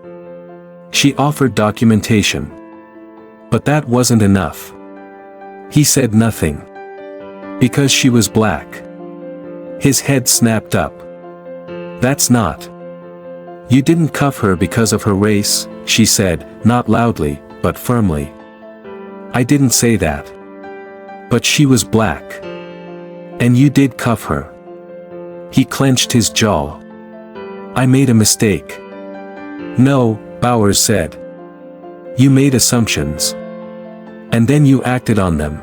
She offered documentation. But that wasn't enough." He said nothing. "Because she was black." His head snapped up. "That's not. You didn't cuff her because of her race," she said, not loudly, but firmly. "I didn't say that. But she was black. And you did cuff her." He clenched his jaw. "I made a mistake." "No," Bowers said. "You made assumptions. And then you acted on them.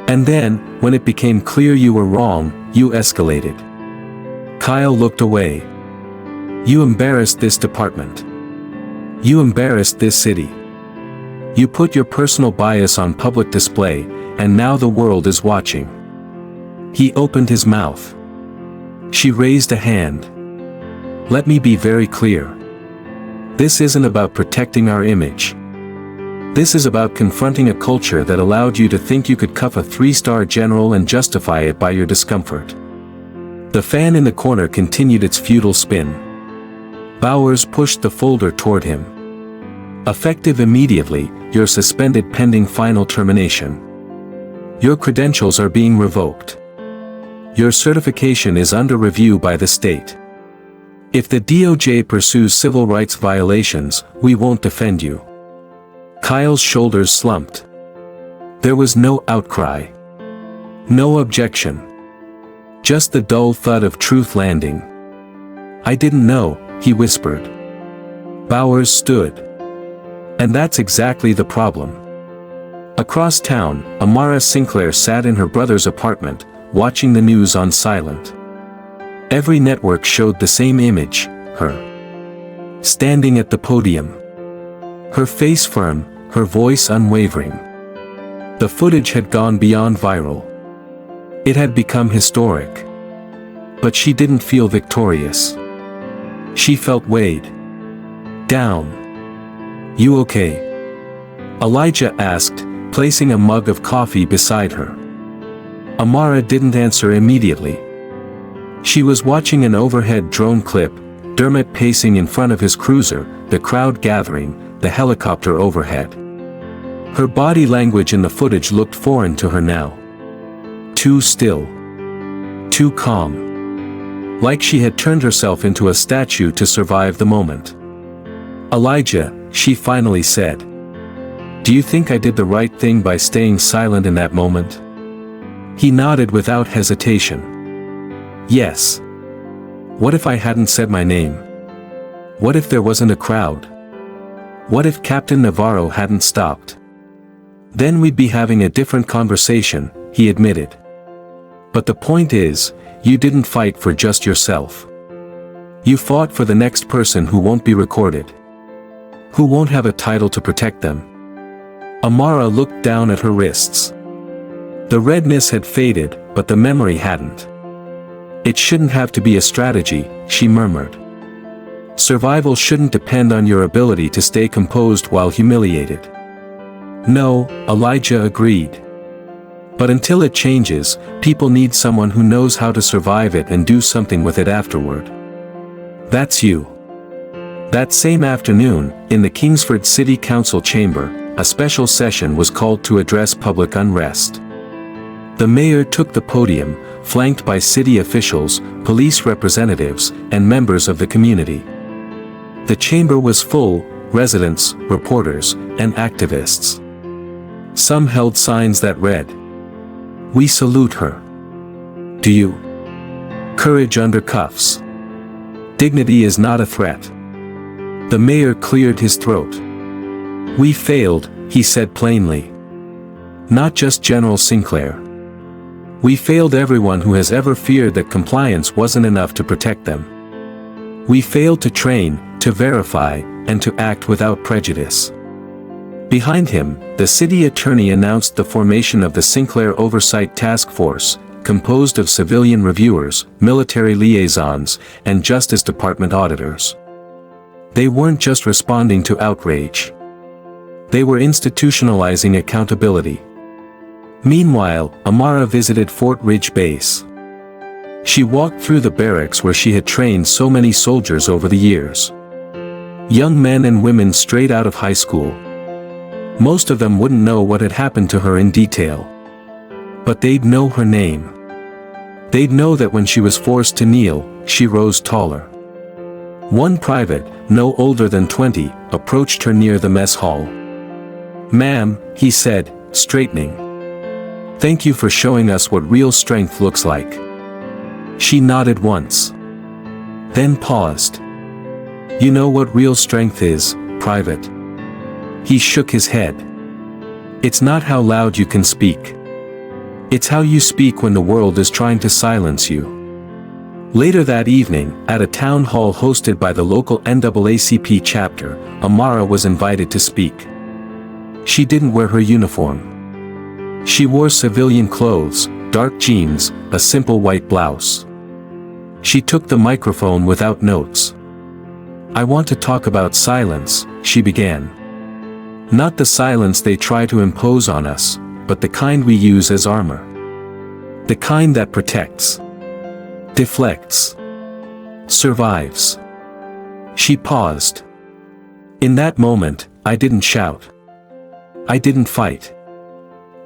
And then, when it became clear you were wrong, you escalated." Kyle looked away. "You embarrassed this department. You embarrassed this city. You put your personal bias on public display, and now the world is watching." He opened his mouth. She raised a hand. "Let me be very clear. This isn't about protecting our image. This is about confronting a culture that allowed you to think you could cuff a 3-star general and justify it by your discomfort." The fan in the corner continued its futile spin. Bowers pushed the folder toward him. "Effective immediately, you're suspended pending final termination. Your credentials are being revoked. Your certification is under review by the state. If the DOJ pursues civil rights violations, we won't defend you." Kyle's shoulders slumped. There was no outcry. No objection. Just the dull thud of truth landing. "I didn't know," he whispered. Bowers stood. "And that's exactly the problem." Across town, Amara Sinclair sat in her brother's apartment, watching the news on silent. Every network showed the same image, her standing at the podium. Her face firm, her voice unwavering. The footage had gone beyond viral. It had become historic. But she didn't feel victorious. She felt weighed down. "You okay?" Elijah asked, placing a mug of coffee beside her. Amara didn't answer immediately. She was watching an overhead drone clip, Dermott pacing in front of his cruiser, the crowd gathering, the helicopter overhead. Her body language in the footage looked foreign to her now. Too still. Too calm. Like she had turned herself into a statue to survive the moment. "Elijah," she finally said. "Do you think I did the right thing by staying silent in that moment?" He nodded without hesitation. "Yes. What if I hadn't said my name? What if there wasn't a crowd? What if Captain Navarro hadn't stopped? Then we'd be having a different conversation," he admitted. "But the point is, you didn't fight for just yourself. You fought for the next person who won't be recorded. Who won't have a title to protect them." Amara looked down at her wrists. The redness had faded, but the memory hadn't. It shouldn't have to be a strategy, she murmured. Survival shouldn't depend on your ability to stay composed while humiliated. No, Elijah agreed. But until it changes, people need someone who knows how to survive it and do something with it afterward. That's you. That same afternoon, in the Kingsford City Council chamber, a special session was called to address public unrest. The mayor took the podium, flanked by city officials, police representatives, and members of the community. The chamber was full, residents, reporters, and activists. Some held signs that read, "We salute her. Do you? Courage under cuffs. Dignity is not a threat." The mayor cleared his throat. "We failed," he said plainly. "Not just General Sinclair. We failed everyone who has ever feared that compliance wasn't enough to protect them. We failed to train, to verify, and to act without prejudice." Behind him, the city attorney announced the formation of the Sinclair Oversight Task Force, composed of civilian reviewers, military liaisons, and Justice Department auditors. They weren't just responding to outrage. They were institutionalizing accountability. Meanwhile, Amara visited Fort Ridge Base. She walked through the barracks where she had trained so many soldiers over the years. Young men and women straight out of high school. Most of them wouldn't know what had happened to her in detail. But they'd know her name. They'd know that when she was forced to kneel, she rose taller. One private, no older than 20, approached her near the mess hall. "Ma'am," he said, straightening. "Thank you for showing us what real strength looks like." She nodded once. Then paused. "You know what real strength is, Private?" He shook his head. "It's not how loud you can speak. It's how you speak when the world is trying to silence you." Later that evening, at a town hall hosted by the local NAACP chapter, Amara was invited to speak. She didn't wear her uniform. She wore civilian clothes, dark jeans, a simple white blouse. She took the microphone without notes. "I want to talk about silence," she began. "Not the silence they try to impose on us, but the kind we use as armor. The kind that protects, deflects, survives." She paused. "In that moment, I didn't shout. I didn't fight.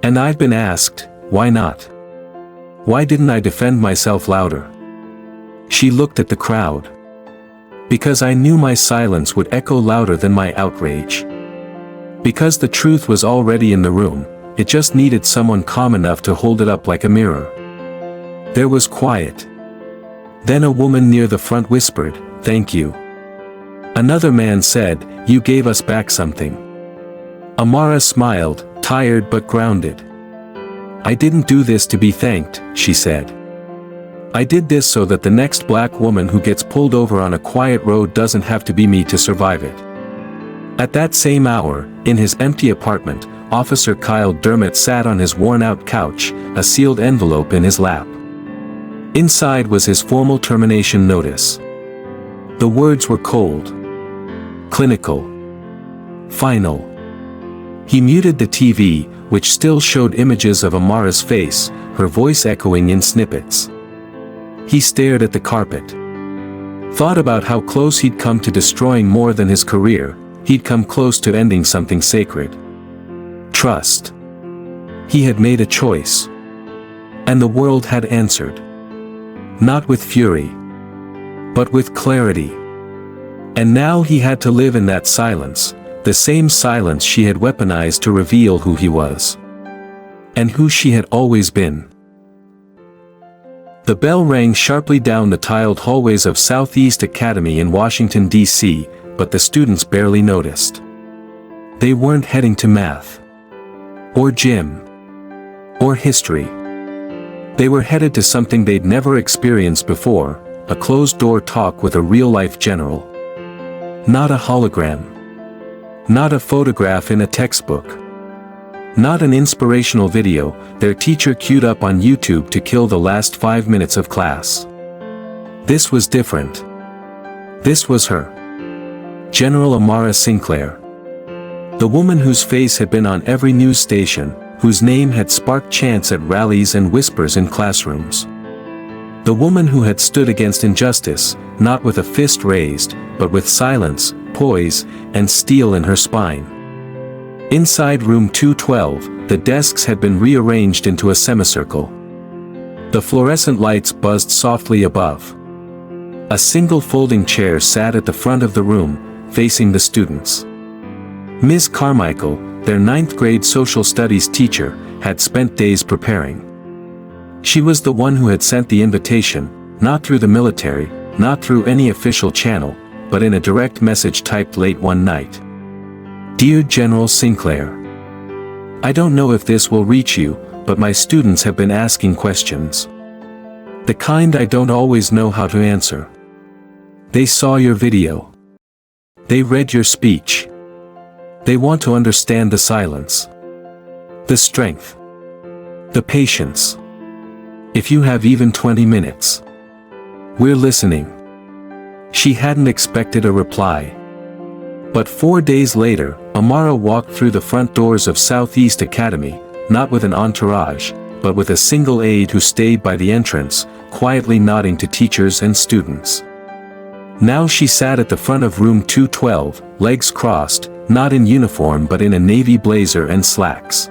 And I've been asked, why not? Why didn't I defend myself louder?" She looked at the crowd. "Because I knew my silence would echo louder than my outrage. Because the truth was already in the room, it just needed someone calm enough to hold it up like a mirror." There was quiet. Then a woman near the front whispered, "Thank you." Another man said, "You gave us back something." Amara smiled, tired but grounded. "I didn't do this to be thanked," she said. "I did this so that the next black woman who gets pulled over on a quiet road doesn't have to be me to survive it." At that same hour, in his empty apartment, Officer Kyle Dermott sat on his worn-out couch, a sealed envelope in his lap. Inside was his formal termination notice. The words were cold, clinical, final. He muted the TV, which still showed images of Amara's face, her voice echoing in snippets. He stared at the carpet. Thought about how close he'd come to destroying more than his career. He'd come close to ending something sacred. Trust. He had made a choice. And the world had answered. Not with fury, but with clarity. And now he had to live in that silence, the same silence she had weaponized to reveal who he was. And who she had always been. The bell rang sharply down the tiled hallways of Southeast Academy in Washington, D.C., but the students barely noticed. They weren't heading to math. Or gym. Or history. They were headed to something they'd never experienced before, a closed-door talk with a real-life general. Not a hologram. Not a photograph in a textbook. Not an inspirational video their teacher queued up on YouTube to kill the last 5 minutes of class. This was different. This was her. General Amara Sinclair. The woman whose face had been on every news station, whose name had sparked chants at rallies and whispers in classrooms. The woman who had stood against injustice, not with a fist raised, but with silence, poise, and steel in her spine. Inside room 212, the desks had been rearranged into a semicircle. The fluorescent lights buzzed softly above. A single folding chair sat at the front of the room, facing the students. Ms. Carmichael, their 9th grade social studies teacher, had spent days preparing. She was the one who had sent the invitation, not through the military, not through any official channel, but in a direct message typed late one night. Dear General Sinclair, I don't know if this will reach you, but my students have been asking questions. The kind I don't always know how to answer. They saw your video. They read your speech. They want to understand the silence, the strength, the patience. If you have even 20 minutes. We're listening. She hadn't expected a reply. But 4 days later, Amara walked through the front doors of Southeast Academy, not with an entourage, but with a single aide who stayed by the entrance, quietly nodding to teachers and students. Now she sat at the front of room 212, legs crossed, not in uniform but in a navy blazer and slacks.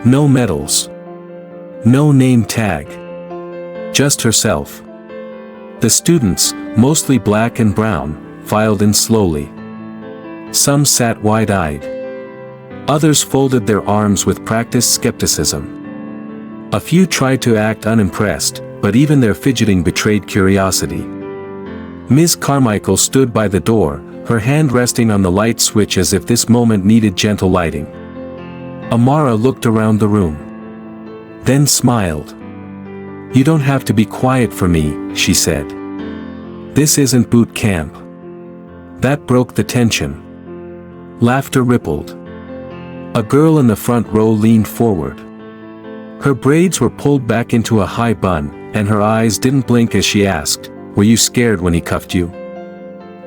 No medals. No name tag. Just herself. The students, mostly black and brown, filed in slowly. Some sat wide-eyed. Others folded their arms with practiced skepticism. A few tried to act unimpressed, but even their fidgeting betrayed curiosity. Ms. Carmichael stood by the door, her hand resting on the light switch as if this moment needed gentle lighting. Amara looked around the room. Then smiled. You don't have to be quiet for me, she said. This isn't boot camp. That broke the tension. Laughter rippled. A girl in the front row leaned forward. Her braids were pulled back into a high bun, and her eyes didn't blink as she asked, "Were you scared when he cuffed you?"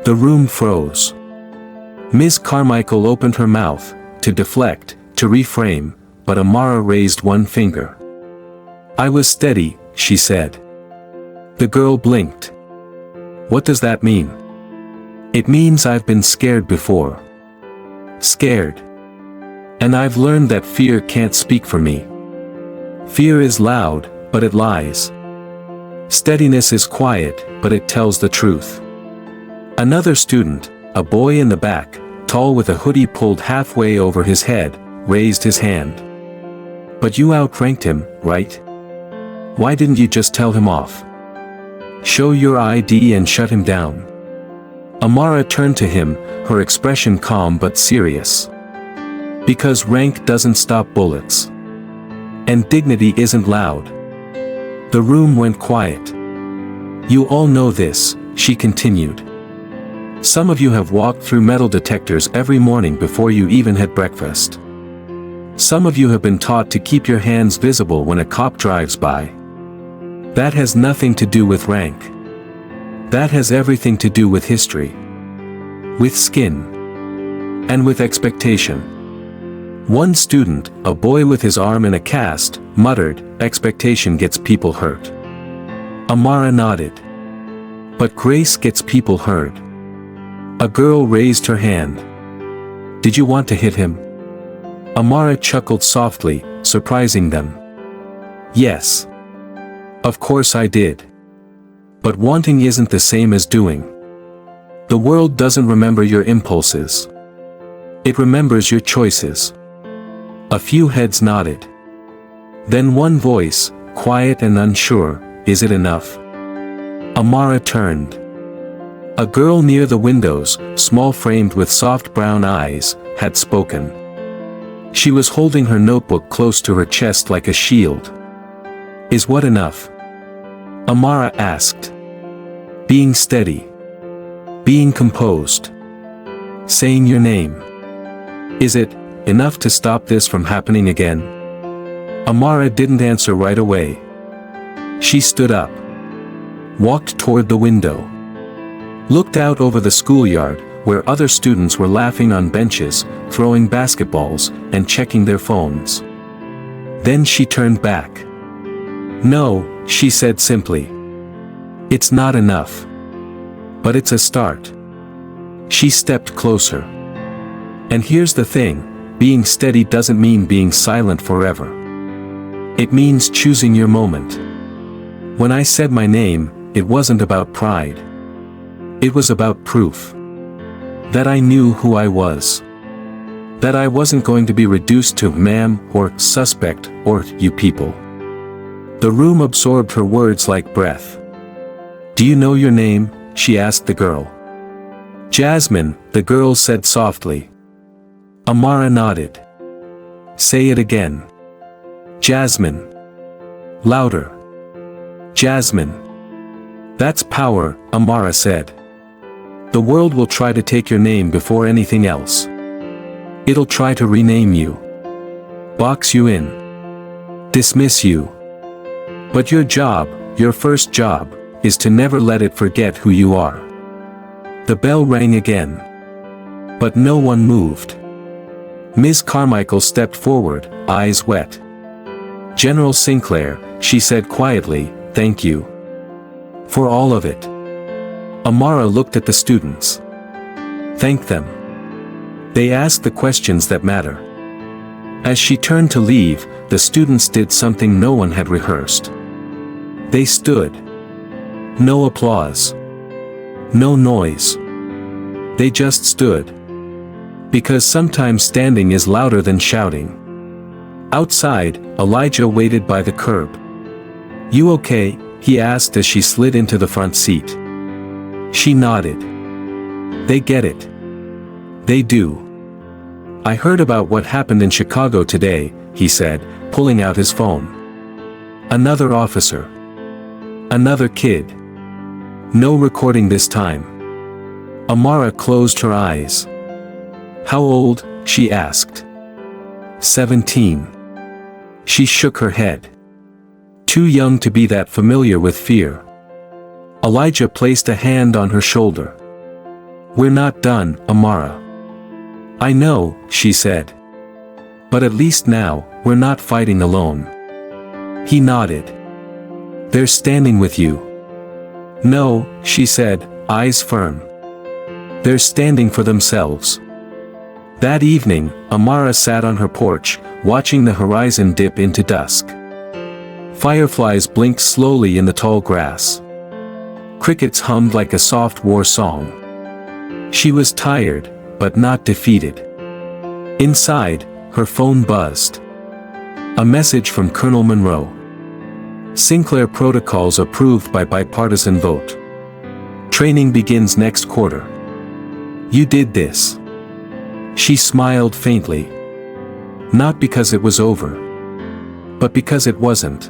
The room froze. Ms. Carmichael opened her mouth, to deflect, to reframe, but Amara raised one finger. "I was steady," she said. The girl blinked. "What does that mean?" "It means I've been scared before. Scared. And I've learned that fear can't speak for me. Fear is loud, but it lies. Steadiness is quiet, but it tells the truth." Another student, a boy in the back, tall with a hoodie pulled halfway over his head, raised his hand. "But you outranked him, right? Why didn't you just tell him off? Show your ID and shut him down." Amara turned to him, her expression calm but serious. "Because rank doesn't stop bullets. And dignity isn't loud." The room went quiet. "You all know this," she continued. "Some of you have walked through metal detectors every morning before you even had breakfast. Some of you have been taught to keep your hands visible when a cop drives by. That has nothing to do with rank. That has everything to do with history. With skin. And with expectation." One student, a boy with his arm in a cast, muttered, "Expectation gets people hurt." Amara nodded. "But grace gets people hurt." A girl raised her hand. "Did you want to hit him?" Amara chuckled softly, surprising them. "Yes. Of course I did. But wanting isn't the same as doing. The world doesn't remember your impulses. It remembers your choices." A few heads nodded. Then one voice, quiet and unsure, "Is it enough?" Amara turned. A girl near the windows, small-framed with soft brown eyes, had spoken. She was holding her notebook close to her chest like a shield. "Is what enough?" Amara asked. "Being steady. Being composed. Saying your name. Is it, enough to stop this from happening again?" Amara didn't answer right away. She stood up, walked toward the window, looked out over the schoolyard, where other students were laughing on benches, throwing basketballs, and checking their phones. Then she turned back. "No," she said simply. "It's not enough. But it's a start." She stepped closer. "And here's the thing, being steady doesn't mean being silent forever. It means choosing your moment. When I said my name, it wasn't about pride. It was about proof. That I knew who I was. That I wasn't going to be reduced to ma'am or suspect or you people." The room absorbed her words like breath. "Do you know your name?" she asked the girl. "Jasmine," the girl said softly. Amara nodded. "Say it again." "Jasmine." "Louder." "Jasmine." "That's power," Amara said. "The world will try to take your name before anything else. It'll try to rename you. Box you in. Dismiss you. But your job, your first job, is to never let it forget who you are." The bell rang again. But no one moved. Ms. Carmichael stepped forward, eyes wet. "General Sinclair," she said quietly, "thank you. For all of it." Amara looked at the students. "Thank them. They asked the questions that matter." As she turned to leave, the students did something no one had rehearsed. They stood. No applause. No noise. They just stood. Because sometimes standing is louder than shouting. Outside, Elijah waited by the curb. "You okay?" he asked as she slid into the front seat. She nodded. "They get it. They do. I heard about what happened in Chicago today," he said, pulling out his phone. "Another officer. Another kid. No recording this time." Amara closed her eyes. "How old?" she asked. 17. She shook her head. Too young to be that familiar with fear. Elijah placed a hand on her shoulder. "We're not done, Amara." "I know," she said. "But at least now, we're not fighting alone." He nodded. "They're standing with you." "No," she said, eyes firm. "They're standing for themselves." That evening, Amara sat on her porch, watching the horizon dip into dusk. Fireflies blinked slowly in the tall grass. Crickets hummed like a soft war song. She was tired, but not defeated. Inside, her phone buzzed. A message from Colonel Monroe. "Sinclair protocols approved by bipartisan vote. Training begins next quarter. You did this." She smiled faintly. Not because it was over. But because it wasn't.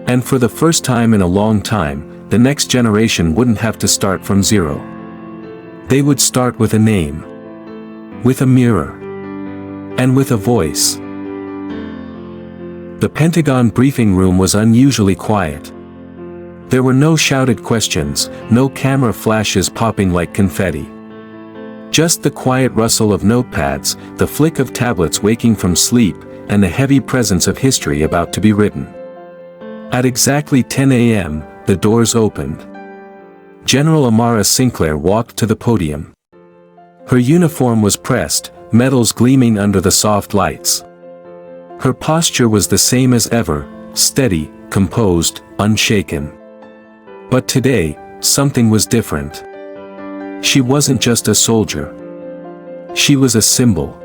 And for the first time in a long time, the next generation wouldn't have to start from zero. They would start with a name. With a mirror. And with a voice. The Pentagon briefing room was unusually quiet. There were no shouted questions, no camera flashes popping like confetti. Just the quiet rustle of notepads, the flick of tablets waking from sleep, and the heavy presence of history about to be written. At exactly 10 a.m., the doors opened. General Amara Sinclair walked to the podium. Her uniform was pressed, medals gleaming under the soft lights. Her posture was the same as ever, steady, composed, unshaken. But today, something was different. She wasn't just a soldier. She was a symbol.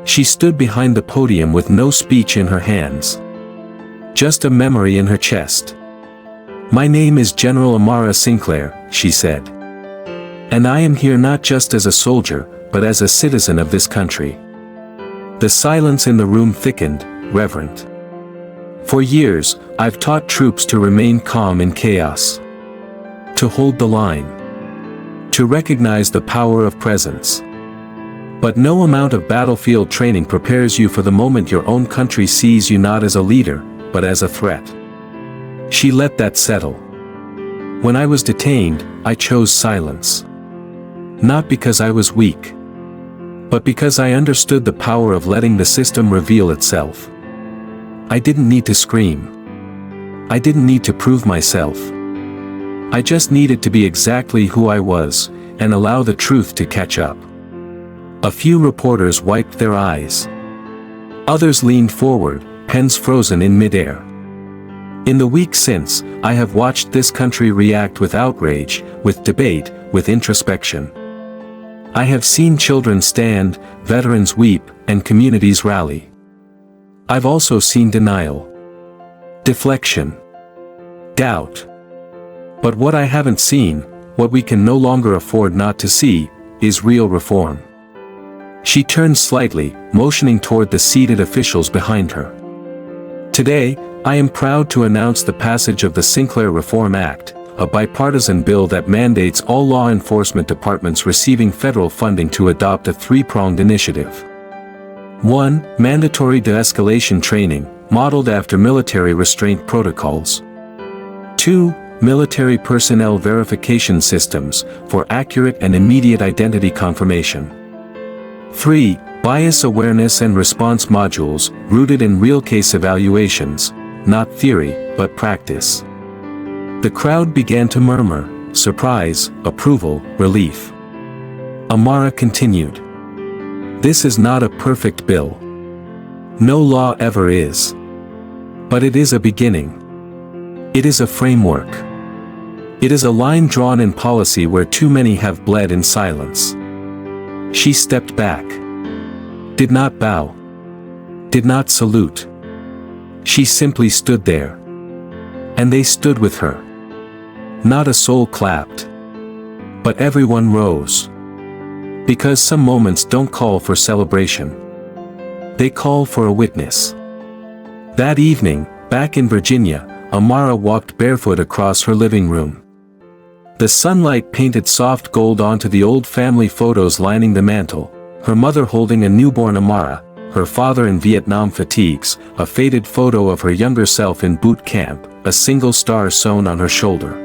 She stood behind the podium with no speech in her hands. Just a memory in her chest. "My name is General Amara Sinclair," she said. "And I am here not just as a soldier, but as a citizen of this country." The silence in the room thickened, reverent. "For years, I've taught troops to remain calm in chaos. To hold the line. To recognize the power of presence. But no amount of battlefield training prepares you for the moment your own country sees you not as a leader, but as a threat. She let that settle. When I was detained, I chose silence. Not because I was weak, but because I understood the power of letting the system reveal itself. I didn't need to scream. I didn't need to prove myself. I just needed to be exactly who I was, and allow the truth to catch up. A few reporters wiped their eyes. Others leaned forward, pens frozen in midair. In the weeks since, I have watched this country react with outrage, with debate, with introspection. I have seen children stand, veterans weep, and communities rally. I've also seen denial, deflection, doubt. But what I haven't seen, what we can no longer afford not to see, is real reform. She turned slightly, motioning toward the seated officials behind her. Today, I am proud to announce the passage of the Sinclair Reform Act, a bipartisan bill that mandates all law enforcement departments receiving federal funding to adopt a three-pronged initiative. 1. Mandatory de-escalation training, modeled after military restraint protocols. 2. Military personnel verification systems, for accurate and immediate identity confirmation. 3. Bias awareness and response modules, rooted in real-case evaluations, not theory, but practice. The crowd began to murmur, surprise, approval, relief. Amara continued. This is not a perfect bill. No law ever is. But it is a beginning. It is a framework. It is a line drawn in policy where too many have bled in silence. She stepped back. Did not bow. Did not salute. She simply stood there. And they stood with her. Not a soul clapped. But everyone rose. Because some moments don't call for celebration. They call for a witness. That evening, back in Virginia, Amara walked barefoot across her living room. The sunlight painted soft gold onto the old family photos lining the mantel, her mother holding a newborn Amara, her father in Vietnam fatigues, a faded photo of her younger self in boot camp, a single star sewn on her shoulder.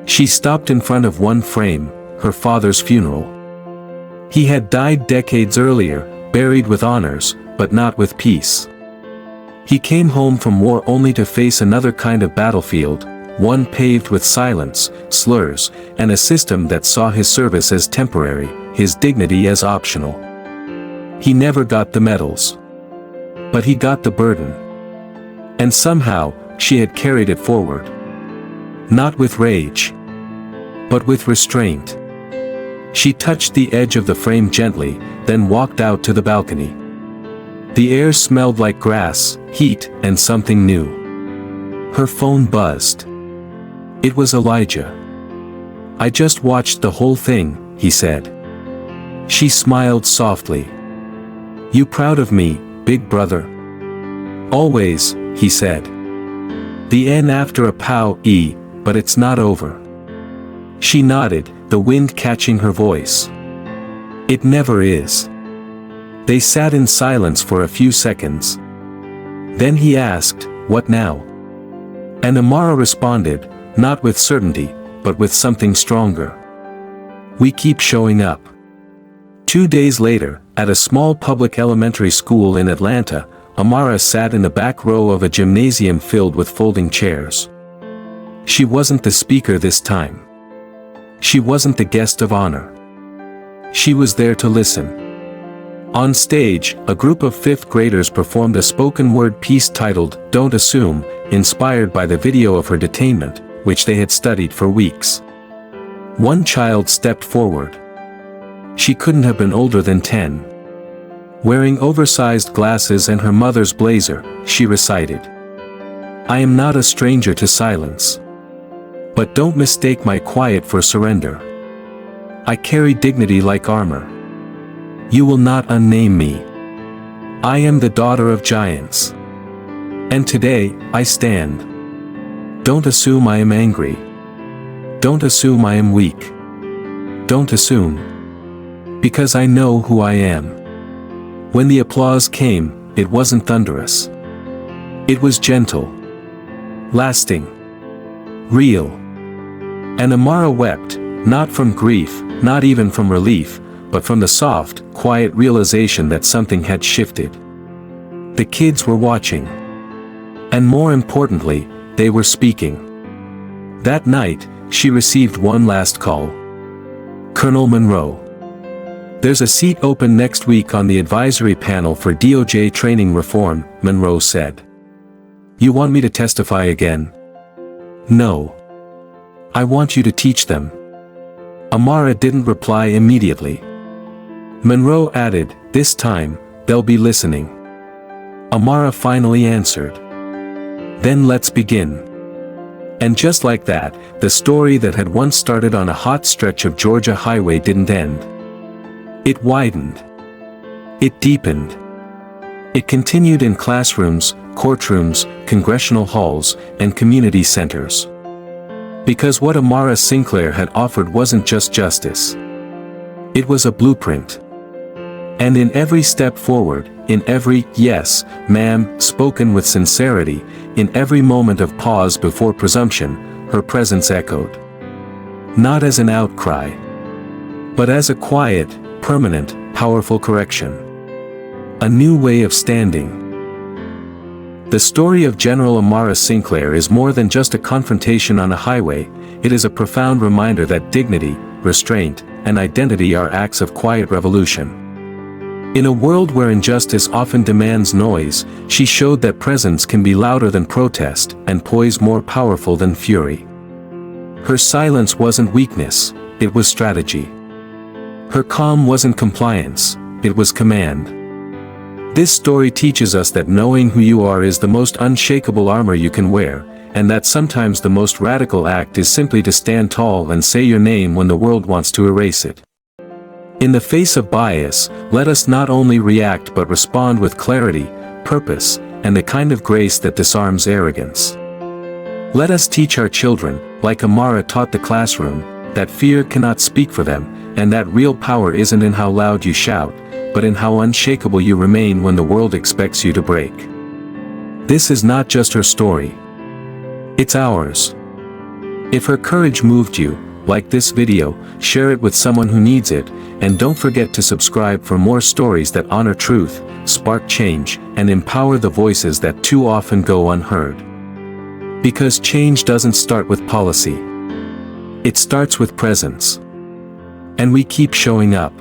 She stopped in front of one frame, her father's funeral. He had died decades earlier, buried with honors, but not with peace. He came home from war only to face another kind of battlefield, one paved with silence, slurs, and a system that saw his service as temporary, his dignity as optional. He never got the medals. But he got the burden. And somehow, she had carried it forward. Not with rage, but with restraint. She touched the edge of the frame gently, then walked out to the balcony. The air smelled like grass, heat, and something new. Her phone buzzed. It was Elijah. I just watched the whole thing, he said. She smiled softly. You proud of me, big brother? Always, he said. The N after a pow-e, but it's not over. She nodded, the wind catching her voice. It never is. They sat in silence for a few seconds. Then he asked, what now? And Amara responded, not with certainty, but with something stronger. We keep showing up. 2 days later, at a small public elementary school in Atlanta, Amara sat in the back row of a gymnasium filled with folding chairs. She wasn't the speaker this time. She wasn't the guest of honor. She was there to listen. On stage, a group of fifth graders performed a spoken-word piece titled, Don't Assume, inspired by the video of her detainment, which they had studied for weeks. One child stepped forward. She couldn't have been older than 10. Wearing oversized glasses and her mother's blazer, she recited, I am not a stranger to silence. But don't mistake my quiet for surrender. I carry dignity like armor. You will not unname me. I am the daughter of giants. And today, I stand. Don't assume I am angry. Don't assume I am weak. Don't assume. Because I know who I am. When the applause came, it wasn't thunderous. It was gentle. Lasting. Real. And Amara wept, not from grief, not even from relief, but from the soft, quiet realization that something had shifted. The kids were watching. And more importantly, they were speaking. That night, she received one last call. Colonel Monroe. There's a seat open next week on the advisory panel for DOJ training reform, Monroe said. You want me to testify again? No. I want you to teach them. Amara didn't reply immediately. Monroe added, this time, they'll be listening. Amara finally answered. Then let's begin. And just like that, the story that had once started on a hot stretch of Georgia highway didn't end. It widened. It deepened. It continued in classrooms, courtrooms, congressional halls, and community centers. Because what Amara Sinclair had offered wasn't just justice. It was a blueprint. And in every step forward, in every yes, ma'am, spoken with sincerity, in every moment of pause before presumption, her presence echoed. Not as an outcry, but as a quiet, permanent, powerful correction. A new way of standing. The story of General Amara Sinclair is more than just a confrontation on a highway, it is a profound reminder that dignity, restraint, and identity are acts of quiet revolution. In a world where injustice often demands noise, she showed that presence can be louder than protest and poise more powerful than fury. Her silence wasn't weakness, it was strategy. Her calm wasn't compliance, it was command. This story teaches us that knowing who you are is the most unshakable armor you can wear, and that sometimes the most radical act is simply to stand tall and say your name when the world wants to erase it. In the face of bias, let us not only react but respond with clarity, purpose, and the kind of grace that disarms arrogance. Let us teach our children, like Amara taught the classroom, that fear cannot speak for them, and that real power isn't in how loud you shout, but in how unshakable you remain when the world expects you to break. This is not just her story. It's ours. If her courage moved you, like this video, share it with someone who needs it, and don't forget to subscribe for more stories that honor truth, spark change, and empower the voices that too often go unheard. Because change doesn't start with policy. It starts with presence. And we keep showing up.